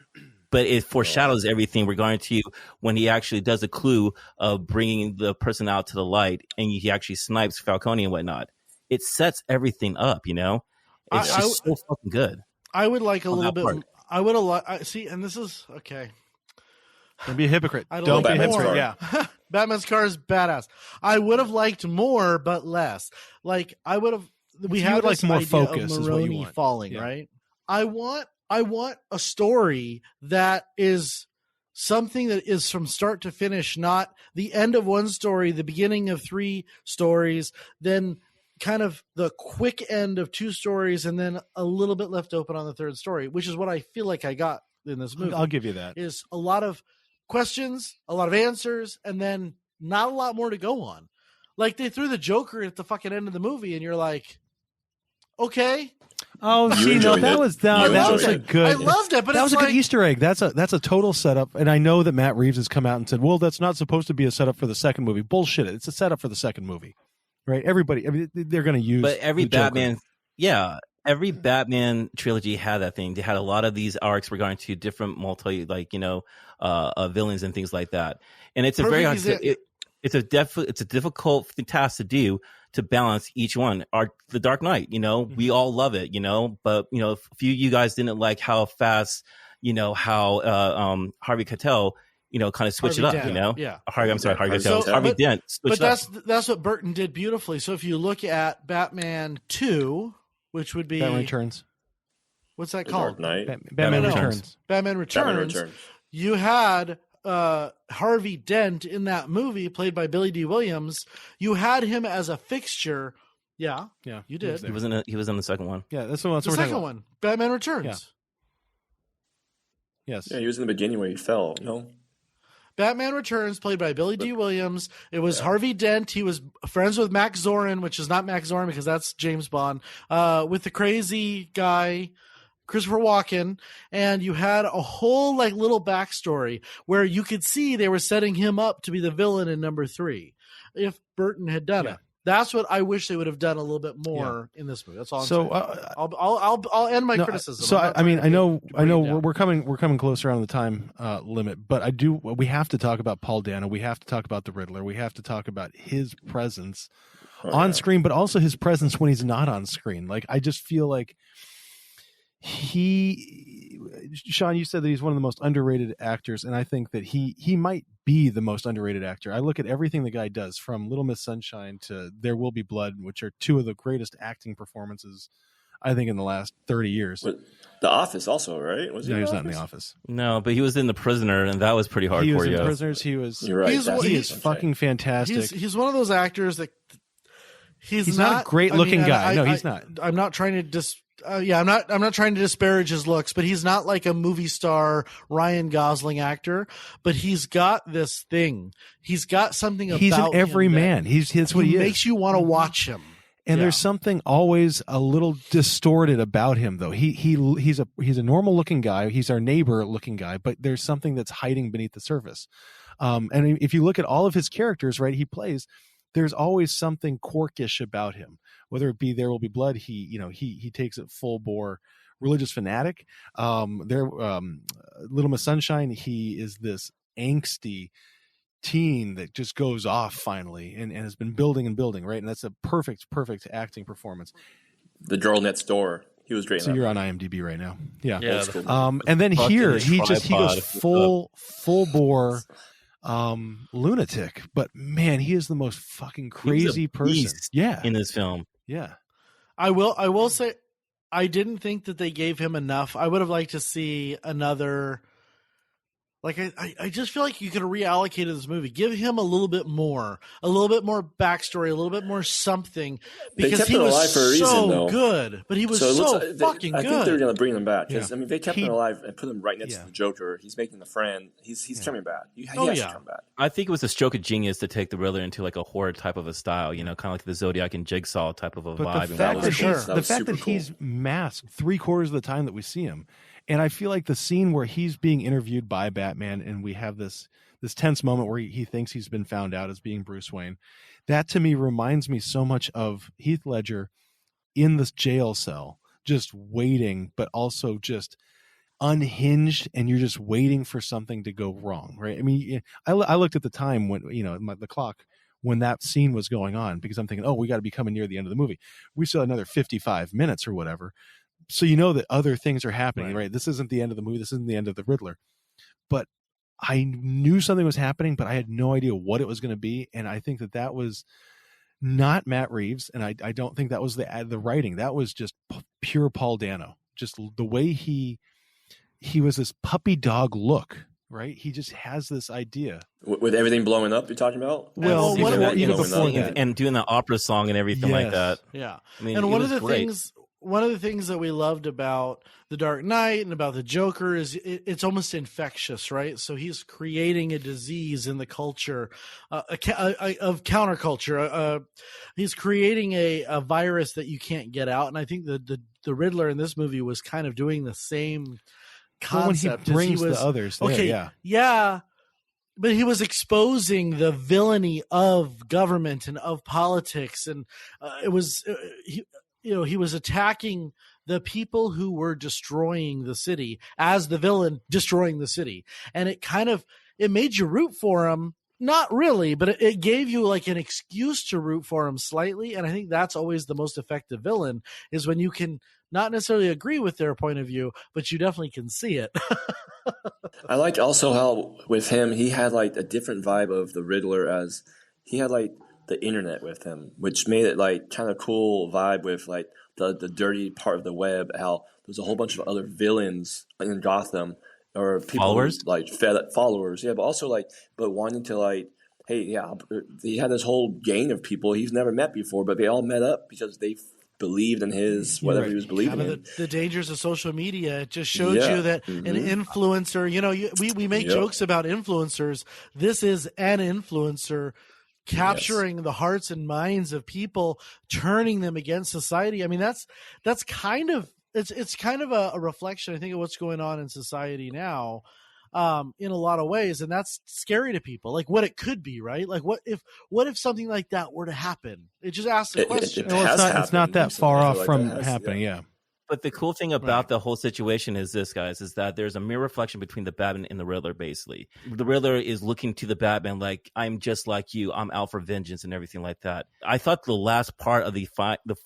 But it foreshadows everything regarding to when he actually does a clue of bringing the person out to the light, and he actually snipes Falcone and whatnot. It sets everything up, you know? It's just so fucking good. I would like a little bit. Part. I would have see, and this is okay. Don't be a hypocrite. Don't be a Batman's hypocrite. car. Yeah. Batman's car is badass. I would have liked more, but less. Like I would have. We You had would like this more idea focus of is what you Maroni want. falling, Yeah. right? I want a story that is something that is from start to finish, not the end of one story, the beginning of 3 stories, then kind of the quick end of 2 stories, and then a little bit left open on the 3rd story, which is what I feel like I got in this movie. I'll give you that. Is a lot of questions, a lot of answers, and then not a lot more to go on. Like they threw the Joker at the fucking end of the movie, and you're like, okay. Oh, see, no, that was a good. I loved it, but that was it's a like, good Easter egg. That's a total setup. And I know that Matt Reeves has come out and said, "Well, that's not supposed to be a setup for the second movie." Bullshit! It's a setup for the second movie, right? Everybody, I mean, they're going to use. But every the Joker. Batman, every Batman trilogy had that thing. They had a lot of these arcs regarding to different villains and things like that. And it's it's a difficult task to do, to balance each one. The Dark Knight, we all love it, but a few of you guys didn't like how fast, how Harvey Keitel, kind of switch it up, Dent. Yeah. Harvey Keitel. So, Harvey Dent. But that's what Burton did beautifully. So if you look at Batman 2, which would be Batman Returns. what's that The called? Dark Knight. Batman No. Returns. Batman Returns. Batman Returns. You had Harvey Dent in that movie, played by Billy D. Williams. You had him as a fixture. Yeah, Yeah, you did. He was in the second one. Yeah, that's the one. The second one, Batman Returns. Yeah. Yes. Yeah, he was in the beginning where he fell. No. Batman Returns, played by Billy D. Williams. It was Harvey Dent. He was friends with Max Zorin, which is not Max Zorin because that's James Bond, with the crazy guy, Christopher Walken. And you had a whole like little backstory where you could see they were setting him up to be the villain in number 3 if Burton had done it. That's what I wish they would have done a little bit more in this movie. That's all I'm saying. I'll end my criticism. So I mean, I know we're coming closer on the time limit, but we have to talk about Paul Dano. We have to talk about the Riddler. We have to talk about his presence on screen, but also his presence when he's not on screen. Like, I just feel like Sean, you said that he's one of the most underrated actors, and I think that he might be the most underrated actor. I look at everything the guy does, from Little Miss Sunshine to There Will Be Blood, which are two of the greatest acting performances, I think, in the last 30 years. But The Office also, right? He was not in The Office. No, but he was in The Prisoner, and that was pretty hardcore. He was in Prisoners. He was. You're right. He is fucking fantastic. He's one of those actors that he's not a great-looking guy. No, he's not. I'm not trying to I'm not trying to disparage his looks, but he's not like a movie star Ryan Gosling actor. But he's got this thing. He's got something about him. He's an everyman. That's what he is. Makes you want to watch him. And there's something always a little distorted about him, though. He's a normal looking guy. He's our neighbor looking guy, but there's something that's hiding beneath the surface. And if you look at all of his characters, right, he plays, there's always something quirkish about him. Whether it be There Will Be Blood, he takes it full bore religious fanatic. Little Miss Sunshine, he is this angsty teen that just goes off finally and has been building and building, right? And that's a perfect acting performance. The Girl Next Door, he was great. So you're on IMDb right now. Yeah. Cool. And then here he goes full bore lunatic, but man, he is the most fucking crazy person. In this film. Yeah. I will say I didn't think that they gave him enough. I would have liked to see another. Like, I just feel like you could have reallocated this movie. Give him a little bit more backstory, a little bit more something, because he was for a reason, so though. good. But he was fucking good. I think they're going to bring him back because Yeah. I mean they kept him alive and put him right next to the Joker. He's making the friend. He's coming back. He has to come back. I think it was a stroke of genius to take the Riddler into like a horror type of a style, kind of like the Zodiac and Jigsaw type of a But vibe. the fact that, cool. he's masked 3/4 of the time that we see him. And I feel like the scene where he's being interviewed by Batman and we have this tense moment where he thinks he's been found out as being Bruce Wayne, that to me reminds me so much of Heath Ledger in this jail cell, just waiting, but also just unhinged, and you're just waiting for something to go wrong, right? I mean, I looked at the time when, the clock, when that scene was going on, because I'm thinking, oh, we got to be coming near the end of the movie. We still have another 55 minutes or whatever. So that other things are happening, right? This isn't the end of the movie. This isn't the end of the Riddler. But I knew something was happening, but I had no idea what it was going to be. And I think that was not Matt Reeves, and I don't think that was the writing. That was just pure Paul Dano. Just the way he was this puppy dog look, right? He just has this idea. With everything blowing up, you're talking about? Well, even before that. And doing the opera song and everything like that. Yeah. I mean, and one of the things that we loved about The Dark Knight and about the Joker is it's almost infectious, right? So he's creating a disease in the culture of counterculture. He's creating a virus that you can't get out. And I think the Riddler in this movie was kind of doing the same concept. When he brings the others there, yeah. But he was exposing the villainy of government and of politics. And it was... he was attacking the people who were destroying the city as the villain destroying the city. And it made you root for him. Not really, but it gave you like an excuse to root for him slightly. And I think that's always the most effective villain, is when you can not necessarily agree with their point of view, but you definitely can see it. I liked also how with him, he had like a different vibe of the Riddler, as he had like the internet with him, which made it like kind of cool vibe with like the dirty part of the web, how there's a whole bunch of other villains in Gotham or people Followers? like followers, yeah, but also like wanting to like, hey, yeah, he had this whole gang of people he's never met before, but they all met up because they believed in his whatever he was believing Kind in. of the dangers of social media. It just shows you that an influencer, we make jokes about influencers. This is an influencer capturing the hearts and minds of people, turning them against society. I mean, that's kind of, it's kind of a reflection, I think, of what's going on in society now. In a lot of ways, and that's scary to people. Like what it could be, right? Like what if something like that were to happen? It just asks the question. It's not that far off from happening. Yeah. But the cool thing about the whole situation is this, guys, is that there's a mirror reflection between the Batman and the Riddler, basically. The Riddler is looking to the Batman like, I'm just like you. I'm out for vengeance and everything like that. I thought the last part of the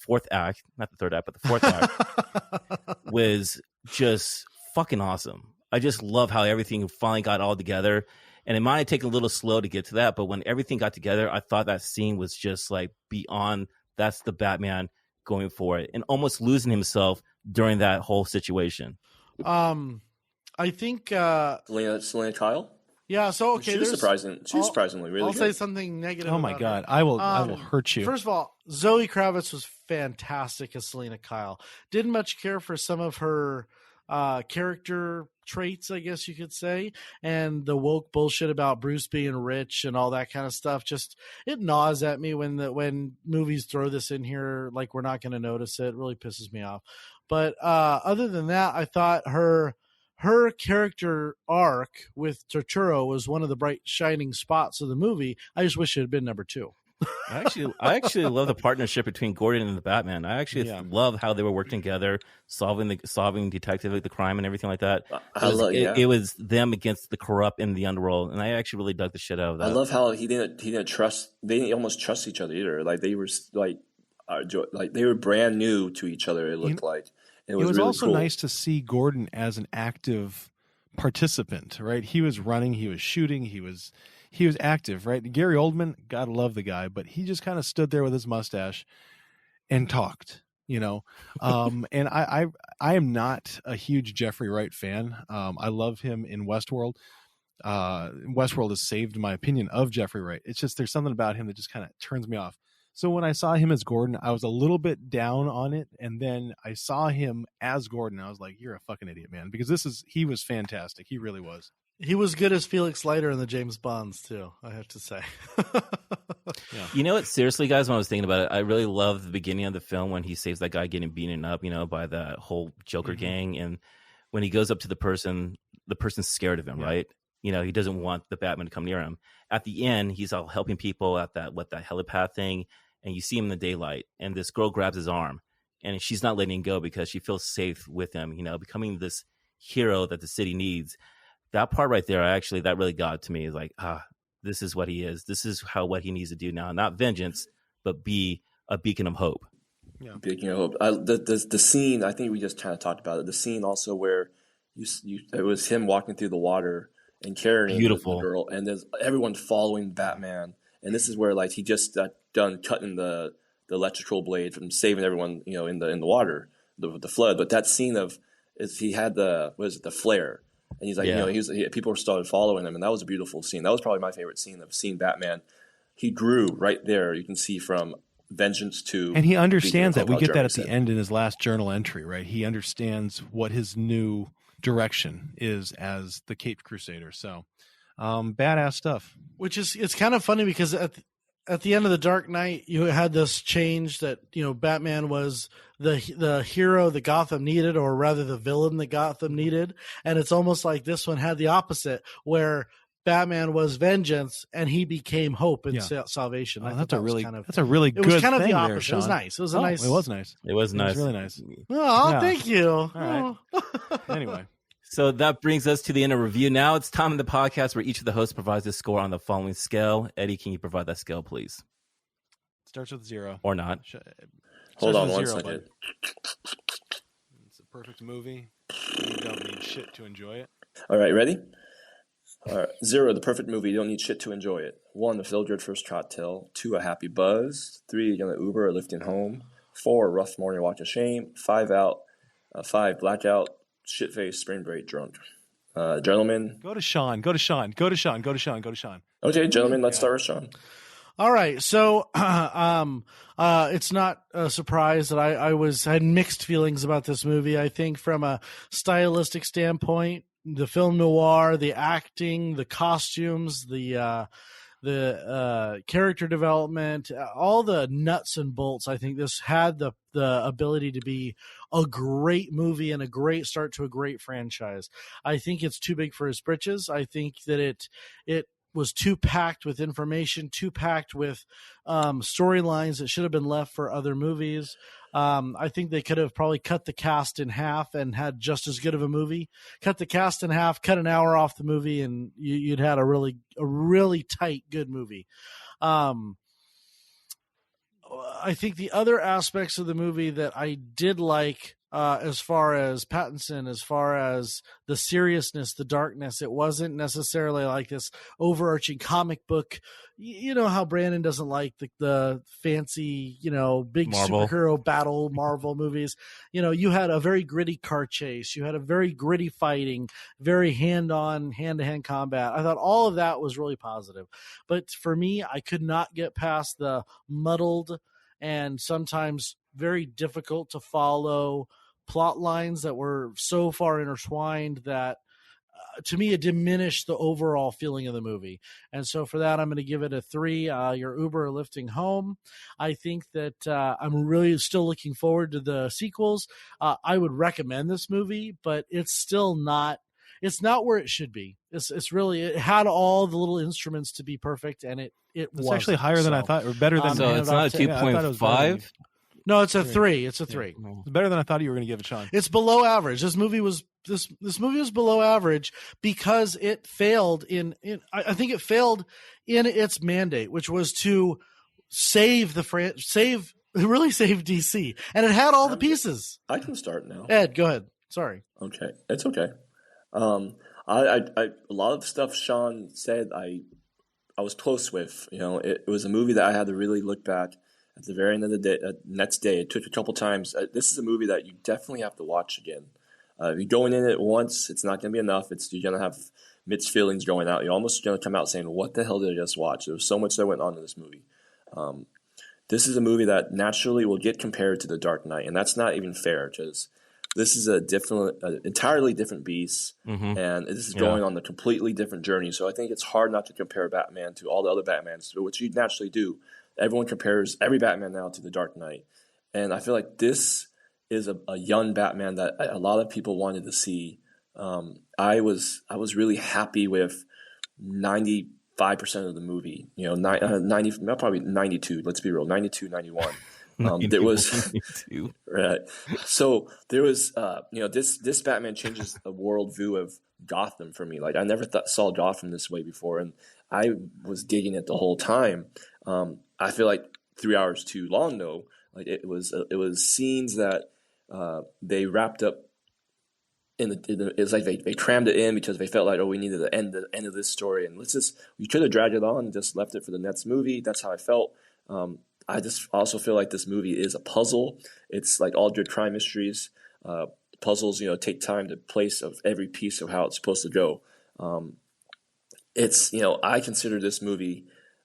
fourth act, not the third act, but the fourth act was just fucking awesome. I just love how everything finally got all together. And it might have taken a little slow to get to that, but when everything got together, I thought that scene was just like beyond, that's the Batman going for it and almost losing himself during that whole situation. I think Selena Kyle? Yeah, so okay. She was surprisingly really I'll good. say something negative. Oh my God. I will hurt you. First of all, Zoe Kravitz was fantastic as Selena Kyle. Didn't much care for some of her character traits, I guess you could say, and the woke bullshit about Bruce being rich and all that kind of stuff. Just it gnaws at me when movies throw this in here like we're not going to notice it. It really pisses me off. But other than that, I thought her character arc with Turturro was one of the bright shining spots of the movie. I just wish it had been number 2. I actually love the partnership between Gordon and the Batman. I actually love how they were working together, solving detective the crime and everything like that. It was them against the corrupt in the underworld, and I actually really dug the shit out of that. I love how he didn't trust. They didn't almost trust each other either. Like they were like they were brand new to each other. It looked like. And it was really also cool. nice to see Gordon as an active participant. Right, he was running, he was shooting, he was active, right? Gary Oldman, gotta love the guy, but he just kind of stood there with his mustache and talked, and I am not a huge Jeffrey Wright fan. I love him in Westworld. Westworld has saved my opinion of Jeffrey Wright. It's just there's something about him that just kind of turns me off. So when I saw him as Gordon, I was a little bit down on it, and then I saw him as Gordon. I was like, "You're a fucking idiot, man!" Because he was fantastic. He really was. He was good as Felix Leiter in the James Bonds too, I have to say. Yeah. You know what? Seriously, guys, when I was thinking about it, I really love the beginning of the film when he saves that guy getting beaten up, by the whole Joker gang, and when he goes up to the person's scared of him, right? He doesn't want the Batman to come near him. At the end, he's all helping people at that helipad thing, and you see him in the daylight, and this girl grabs his arm, and she's not letting him go because she feels safe with him, becoming this hero that the city needs. That part right there, that really got to me. Is like, this is what he is. This is what he needs to do now. Not vengeance, but be a beacon of hope. Yeah. Beacon of hope. The scene, I think we just kind of talked about it. The scene also where it was him walking through the water and carrying the girl, and there's everyone following Batman. And this is where like he just got done cutting the electrical blade from saving everyone, in the water, the flood. But that scene he had the flare. And he's like, people started following him, and that was a beautiful scene. That was probably my favorite scene of seeing Batman. He grew right there. You can see from vengeance to, and he understands that. We get that at the end in his last journal entry, right? He understands what his new direction is as the Caped Crusader. So, badass stuff. It's kind of funny because at the end of the Dark Knight, you had this change that, Batman was the hero that Gotham needed, or rather the villain that Gotham needed. And it's almost like this one had the opposite, where Batman was vengeance and he became hope and salvation. That's a really good thing. It was kind of the opposite. There, it was nice. It was nice. It was nice. It was nice. It was really nice. Oh, thank you. All right. Anyway. So that brings us to the end of review. Now it's time in the podcast where each of the hosts provides a score on the following scale. Eddie, can you provide that scale, please? Starts with 0. Or not. Hold on one second. It's a perfect movie. You don't need shit to enjoy it. All right, ready? All right. 0, the perfect movie. You don't need shit to enjoy it. 1, the feel-good first cocktail. 2, a happy buzz. 3, you're going to Uber or Lyft in home. 4, a rough morning walk of shame. 5 out. 5, blackout, shit-faced, spring break, drunk. Gentlemen. Go to Sean. Okay, gentlemen, let's start with Sean. All right, so it's not a surprise that I had mixed feelings about this movie. I think from a stylistic standpoint, the film noir, the acting, the costumes, the character development, all the nuts and bolts. I think this had the ability to be a great movie and a great start to a great franchise. I think it's too big for his britches. I think that it was too packed with information, too packed with storylines that should have been left for other movies. I think they could have probably cut the cast in half and had just as good of a movie. Cut the cast in half, cut an hour off the movie, and you'd had a really tight, good movie. I think the other aspects of the movie that I did like, as far as Pattinson, as far as the seriousness, the darkness, it wasn't necessarily like this overarching comic book. You know how Brandon doesn't like the fancy, big Marvel superhero battle Marvel movies. You had a very gritty car chase. You had a very gritty fighting, very hand-to-hand combat. I thought all of that was really positive. But for me, I could not get past the muddled and sometimes very difficult to follow plot lines that were so far intertwined that to me it diminished the overall feeling of the movie. And so for that, I'm going to give it a 3. Your Uber lifting home. I think that I'm really still looking forward to the sequels. I would recommend this movie, but it's still not where it should be. It's really, it had all the little instruments to be perfect, and it was actually higher than I thought, or better than. So it's not a 2.5. No, it's a 3. It's a 3. Yeah. It's better than I thought you were going to give it, Sean. It's below average. This movie was below average because it failed I think it failed in its mandate, which was to save really save DC, and it had all the pieces. I can start now. Ed, go ahead. Sorry. Okay, it's okay. A lot of stuff Sean said I was close with. It was a movie that I had to really look back at the very end of the day. Next day, it took a couple times. This is a movie that you definitely have to watch again. If you're going in it once, it's not going to be enough. You're going to have mixed feelings going out. You're almost going to come out saying, "What the hell did I just watch?" There was so much that went on in this movie. This is a movie that naturally will get compared to The Dark Knight, and that's not even fair because this is entirely different beast, and this is going on a completely different journey. So I think it's hard not to compare Batman to all the other Batmans, which you naturally do. Everyone compares every Batman now to The Dark Knight, and I feel like this is a young Batman that a lot of people wanted to see. I was really happy with 95% of the movie. 90, probably 92. Let's be real, 92, 91. There was right. So there was, this Batman changes the worldview of Gotham for me. Like I never saw Gotham this way before, and I was digging it the whole time. I feel like 3 hours too long though. Like it was scenes that they wrapped up it's like they crammed it in because they felt like, we needed the end of this story, and we could have dragged it on and just left it for the next movie. That's how I felt. I just also feel like this movie is a puzzle. It's like all good crime mysteries. Puzzles, take time to place of every piece of how it's supposed to go. I consider this movie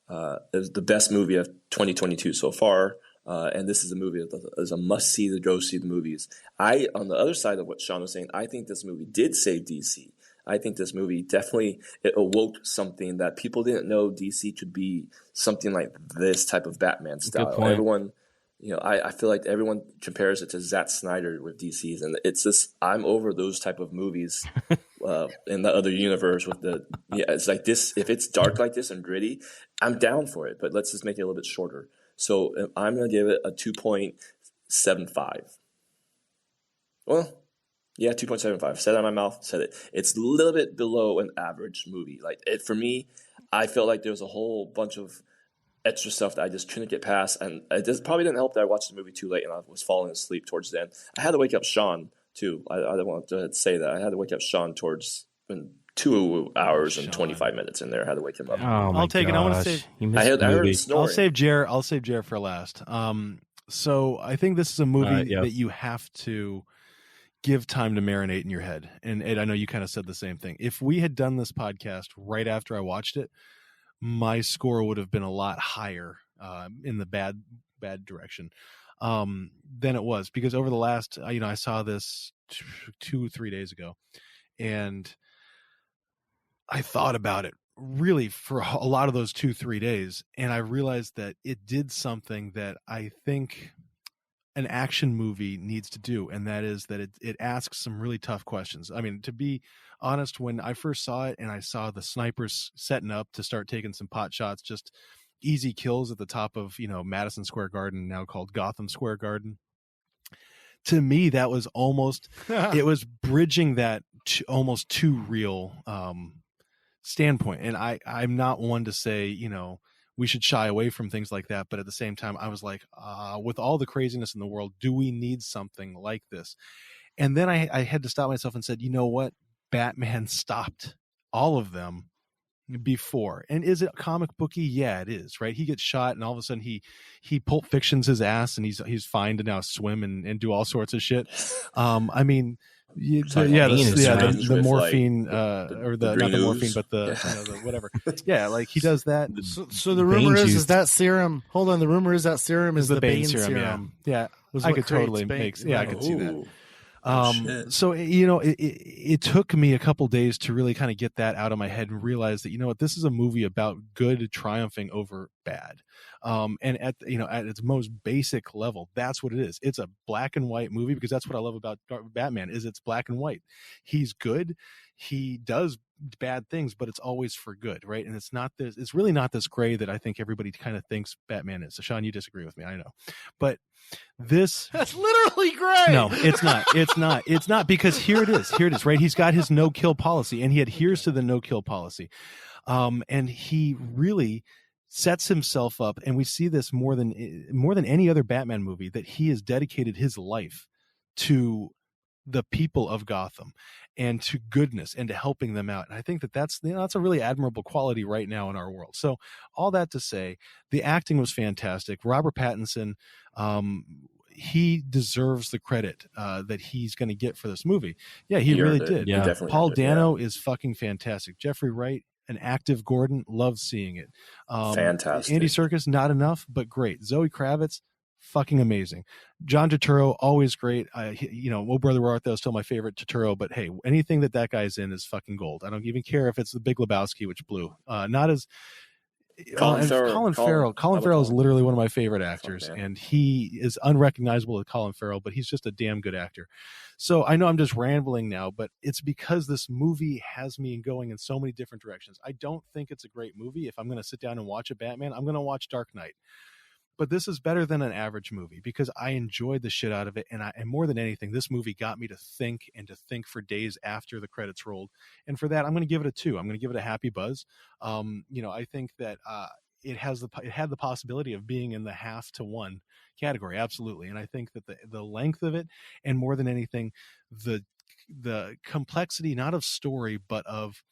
as the best movie of 2022 so far. And this is a movie that is a must-see to go see the movies. On the other side of what Sean was saying, I think this movie did save DC. I think this movie definitely awoke something that people didn't know DC could be something like this type of Batman style. Good point. Everyone, I feel like everyone compares it to Zack Snyder with DC's, and it's just I'm over those type of movies in the other universe with it's like this. If it's dark like this and gritty, I'm down for it. But let's just make it a little bit shorter. So I'm going to give it a 2.75. Well, yeah, 2.75. Said it out of my mouth, said it. It's a little bit below an average movie. For me, I felt like there was a whole bunch of extra stuff that I just couldn't get past. And it probably didn't help that I watched the movie too late and I was falling asleep towards the end. I had to wake up Sean, too. I don't want to say that. I had to wake up Sean towards 2 hours and 25 minutes in there. I had to wake him up. Oh, I'll take it. I want to save. I heard him snoring. I'll save Jer for last. So I think this is a movie that you have to give time to marinate in your head. And Ed, I know you kind of said the same thing. If we had done this podcast right after I watched it, my score would have been a lot higher in the bad direction than it was, because over the last, I saw this 2-3 days ago, and I thought about it really for a lot of those 2-3 days, and I realized that it did something that I think an action movie needs to do, and that is that it asks some really tough questions. I mean, to be honest, when I first saw it and I saw the snipers setting up to start taking some pot shots, just easy kills at the top of, Madison Square Garden, now called Gotham Square Garden, to me that was almost it was bridging that almost too real standpoint. And I'm not one to say, we should shy away from things like that. But at the same time, I was like, with all the craziness in the world, do we need something like this? And then I had to stop myself and said, you know what? Batman stopped all of them before. And is it comic booky? Yeah, it is, right? He gets shot and all of a sudden he Pulp Fictions his ass and he's fine to now swim and do all sorts of shit. I mean, the morphine, or the not the morphine, but the whatever. Yeah, like he does that. So the rumor is that serum. Hold on, the rumor is that serum is the Bane serum. Yeah, I could totally make. Yeah, I could see that. So it took me a couple days to really kind of get that out of my head and realize that this is a movie about good triumphing over bad, and at its most basic level, that's what it is. It's a black and white movie, because that's what I love about Batman is it's black and white. He's good, he does bad things, but it's always for good, right? And it's really not this gray that I think everybody kind of thinks Batman is. So Sean, you disagree with me, I know, but that's literally gray. No, it's not because here it is, right? He's got his no-kill policy, and he adheres to the no-kill policy, and he really sets himself up, and we see this more than any other Batman movie, that he has dedicated his life to the people of Gotham and to goodness and to helping them out. And I think that's a really admirable quality right now in our world. So all that to say, the acting was fantastic. Robert Pattinson, he deserves the credit that he's going to get for this movie. Yeah, he really did. Yeah. Paul Dano is fucking fantastic. Jeffrey Wright, an active Gordon, love seeing it. Fantastic. Andy Serkis, not enough, but great. Zoe Kravitz, fucking amazing. John Turturro, always great. Oh Brother Where Art Thou is still my favorite Turturro, but hey, anything that guy's in is fucking gold. I don't even care if it's The Big Lebowski, which blew. Not as Colin Farrell is literally one of my favorite actors, and he is unrecognizable as Colin Farrell, but he's just a damn good actor. So I know I'm just rambling now, but it's because this movie has me going in so many different directions. I don't think it's a great movie. If I'm going to sit down and watch a Batman, I'm going to watch Dark Knight. But this is better than an average movie because I enjoyed the shit out of it. And more than anything, this movie got me to think for days after the credits rolled. And for that, I'm going to give it a 2. I'm going to give it a happy buzz. I think that it had the possibility of being in the 0.5 to 1 category. Absolutely. And I think that the length of it, and more than anything, the complexity, not of story, but of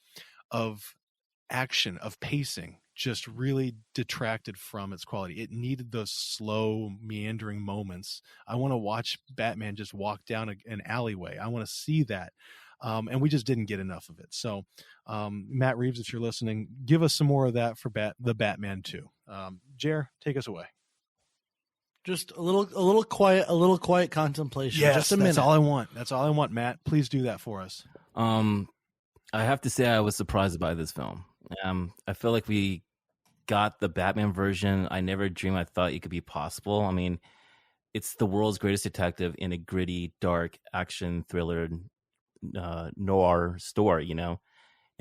action, of pacing, just really detracted from its quality. It needed those slow, meandering moments. I want to watch Batman just walk down an alleyway. I want to see that. And we just didn't get enough of it. So, Matt Reeves, if you're listening, give us some more of that for the Batman 2. Jer, take us away. Just a little quiet contemplation. Yes, just a minute. That's all I want, Matt. Please do that for us. I have to say I was surprised by this film. I feel like we got the Batman version I never dreamed I thought it could be possible. I mean, it's the world's greatest detective in a gritty, dark action thriller noir story, and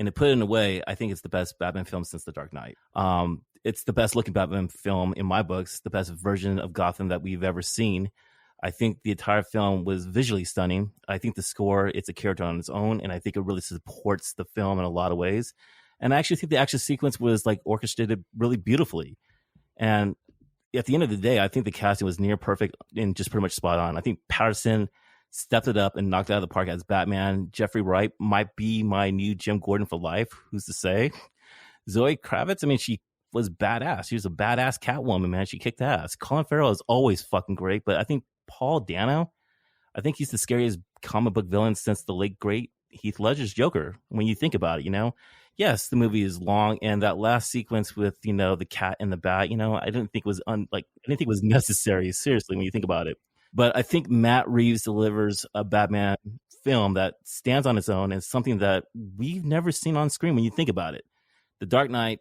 to put it in a way, I think it's the best Batman film since The Dark Knight. It's the best looking Batman film in my books, the best version of Gotham that we've ever seen. I think the entire film was visually stunning. I think the score, it's a character on its own, and I think it really supports the film in a lot of ways. And I actually think the action sequence was orchestrated really beautifully. And at the end of the day, I think the casting was near perfect and just pretty much spot on. I think Patterson stepped it up and knocked it out of the park as Batman. Jeffrey Wright might be my new Jim Gordon for life. Who's to say? Zoe Kravitz, I mean, she was badass. She was a badass Catwoman, man. She kicked ass. Colin Farrell is always fucking great, but I think Paul Dano, I think he's the scariest comic book villain since the late great Heath Ledger's Joker. When you think about it, yes, the movie is long, and that last sequence with the cat and the bat, I didn't think was necessary. Seriously, when you think about it, but I think Matt Reeves delivers a Batman film that stands on its own and something that we've never seen on screen. When you think about it, The Dark Knight.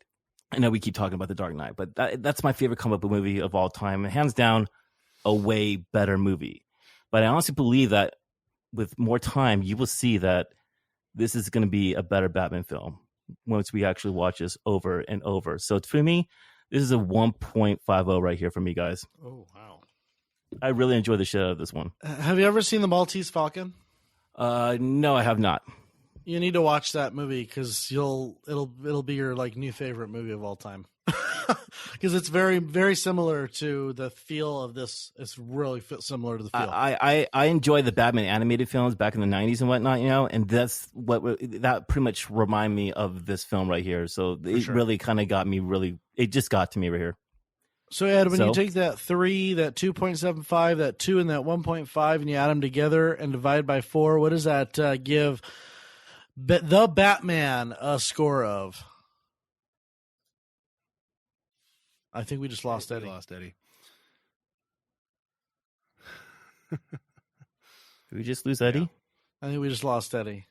I know we keep talking about The Dark Knight, but that's my favorite comic book movie of all time, hands down. A way better movie. But I honestly believe that with more time, you will see that this is going to be a better Batman film once we actually watch this over and over. So for me, this is a 1.50 right here for me, guys. Oh, wow. I really enjoyed the shit out of this one. Have you ever seen The Maltese Falcon? No, I have not. You need to watch that movie because it'll be your new favorite movie of all time. Because it's very, very similar to the feel of this. It's really similar to the feel. I enjoy the Batman animated films back in the 90s and whatnot, and that's that pretty much remind me of this film right here. So it really kind of got me it just got to me right here. So Ed, when you take that 3, that 2.75, that 2, and that 1.5, and you add them together and divide by 4, what does that give the Batman a score of? I think we just lost Eddie. Did we just lose Eddie? Yeah. I think we just lost Eddie.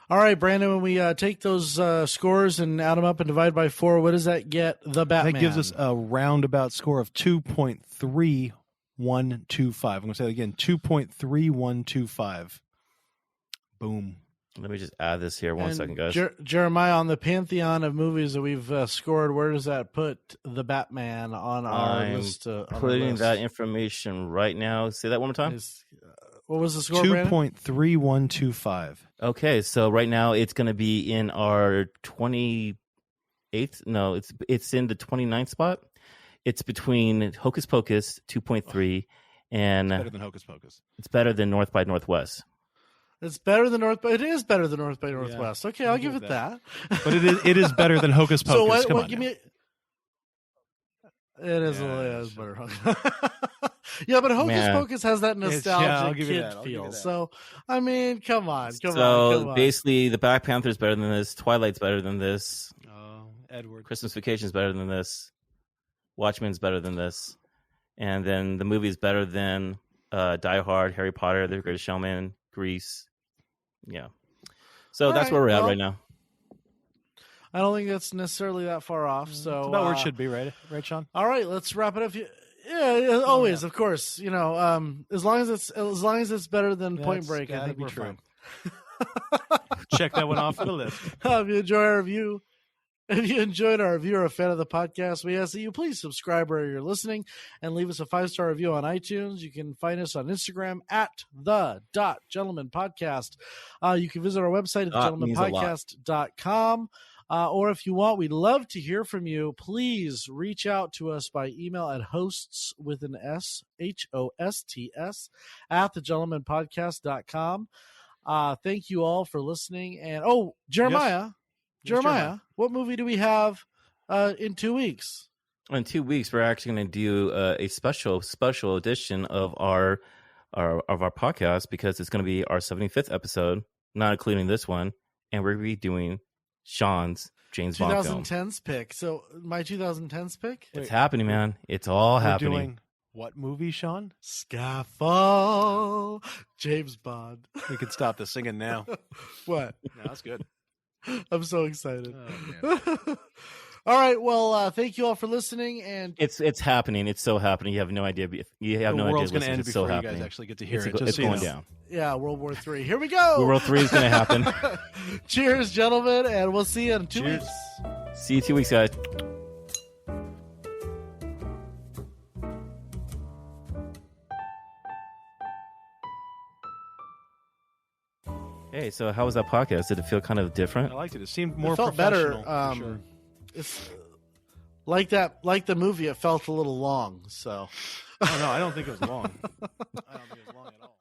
All right, Brandon, when we take those scores and add them up and divide by 4, what does that get the Batman? That gives us a roundabout score of 2.3125. I'm going to say that again, 2.3125. Boom. Let me just add this here one second, guys. Jeremiah, on the pantheon of movies that we've scored, where does that put the Batman on our list? Putting that information right now. Say that one more time. What was the score, 2.3125. Okay, so right now it's going to be in our 28th. No, it's in the 29th spot. It's between Hocus Pocus 2.3 and better than Hocus Pocus. It's better than North by Northwest. It's better than It is better than North by Northwest. Yeah, okay, I'll give it that. But it is better than Hocus Pocus. So what give me? It is better. Yeah, but Hocus Pocus has that nostalgic kid feel. So I mean, come on. So basically, the Black Panther is better than this. Twilight's better than this. Edward. Christmas Vacation is better than this. Watchmen's better than this. And then the movie is better than Die Hard, Harry Potter, The Greatest Showman, Grease. Yeah. So that's where we're at right now. I don't think that's necessarily that far off. So it's about where it should be, right, Sean? All right, let's wrap it up. Yeah, always, of course. As long as it's better than Point Break, I think we're fine. Check that one off the list. If you enjoyed our review or a fan of the podcast, we ask that you please subscribe wherever you're listening and leave us a 5-star review on iTunes. You can find us on Instagram at @the.gentlemanpodcast. You can visit our website at thegentlemanpodcast.com. Or if you want, we'd love to hear from you. Please reach out to us by email at hosts with an S, HOSTS, at thegentlemanpodcast.com. Thank you all for listening. And Jeremiah. Jeremiah, what movie do we have in 2 weeks? In 2 weeks, we're actually going to do a special edition of our podcast because it's going to be our 75th episode, not including this one, and we're going to be doing Sean's James Bond film. 2010's pick. So my 2010's pick? It's happening, man. It's all happening. Doing what movie, Sean? Skyfall. James Bond. We can stop the singing now. What? No, that's good. I'm so excited. All right. Well, thank you all for listening. And it's happening. It's so happening. You have no idea. You have no idea. The world's going to end before you guys actually get to hear it. It's going down. Yeah, World War III. Here we go. World War III is going to happen. Cheers, gentlemen, and we'll see you in 2 weeks. See you 2 weeks, guys. Hey, so how was that podcast? Did it feel kind of different? I liked it. It seemed more professional. Better. Sure. It's like the movie. It felt a little long. So, no, I don't think it was long. I don't think it was long at all.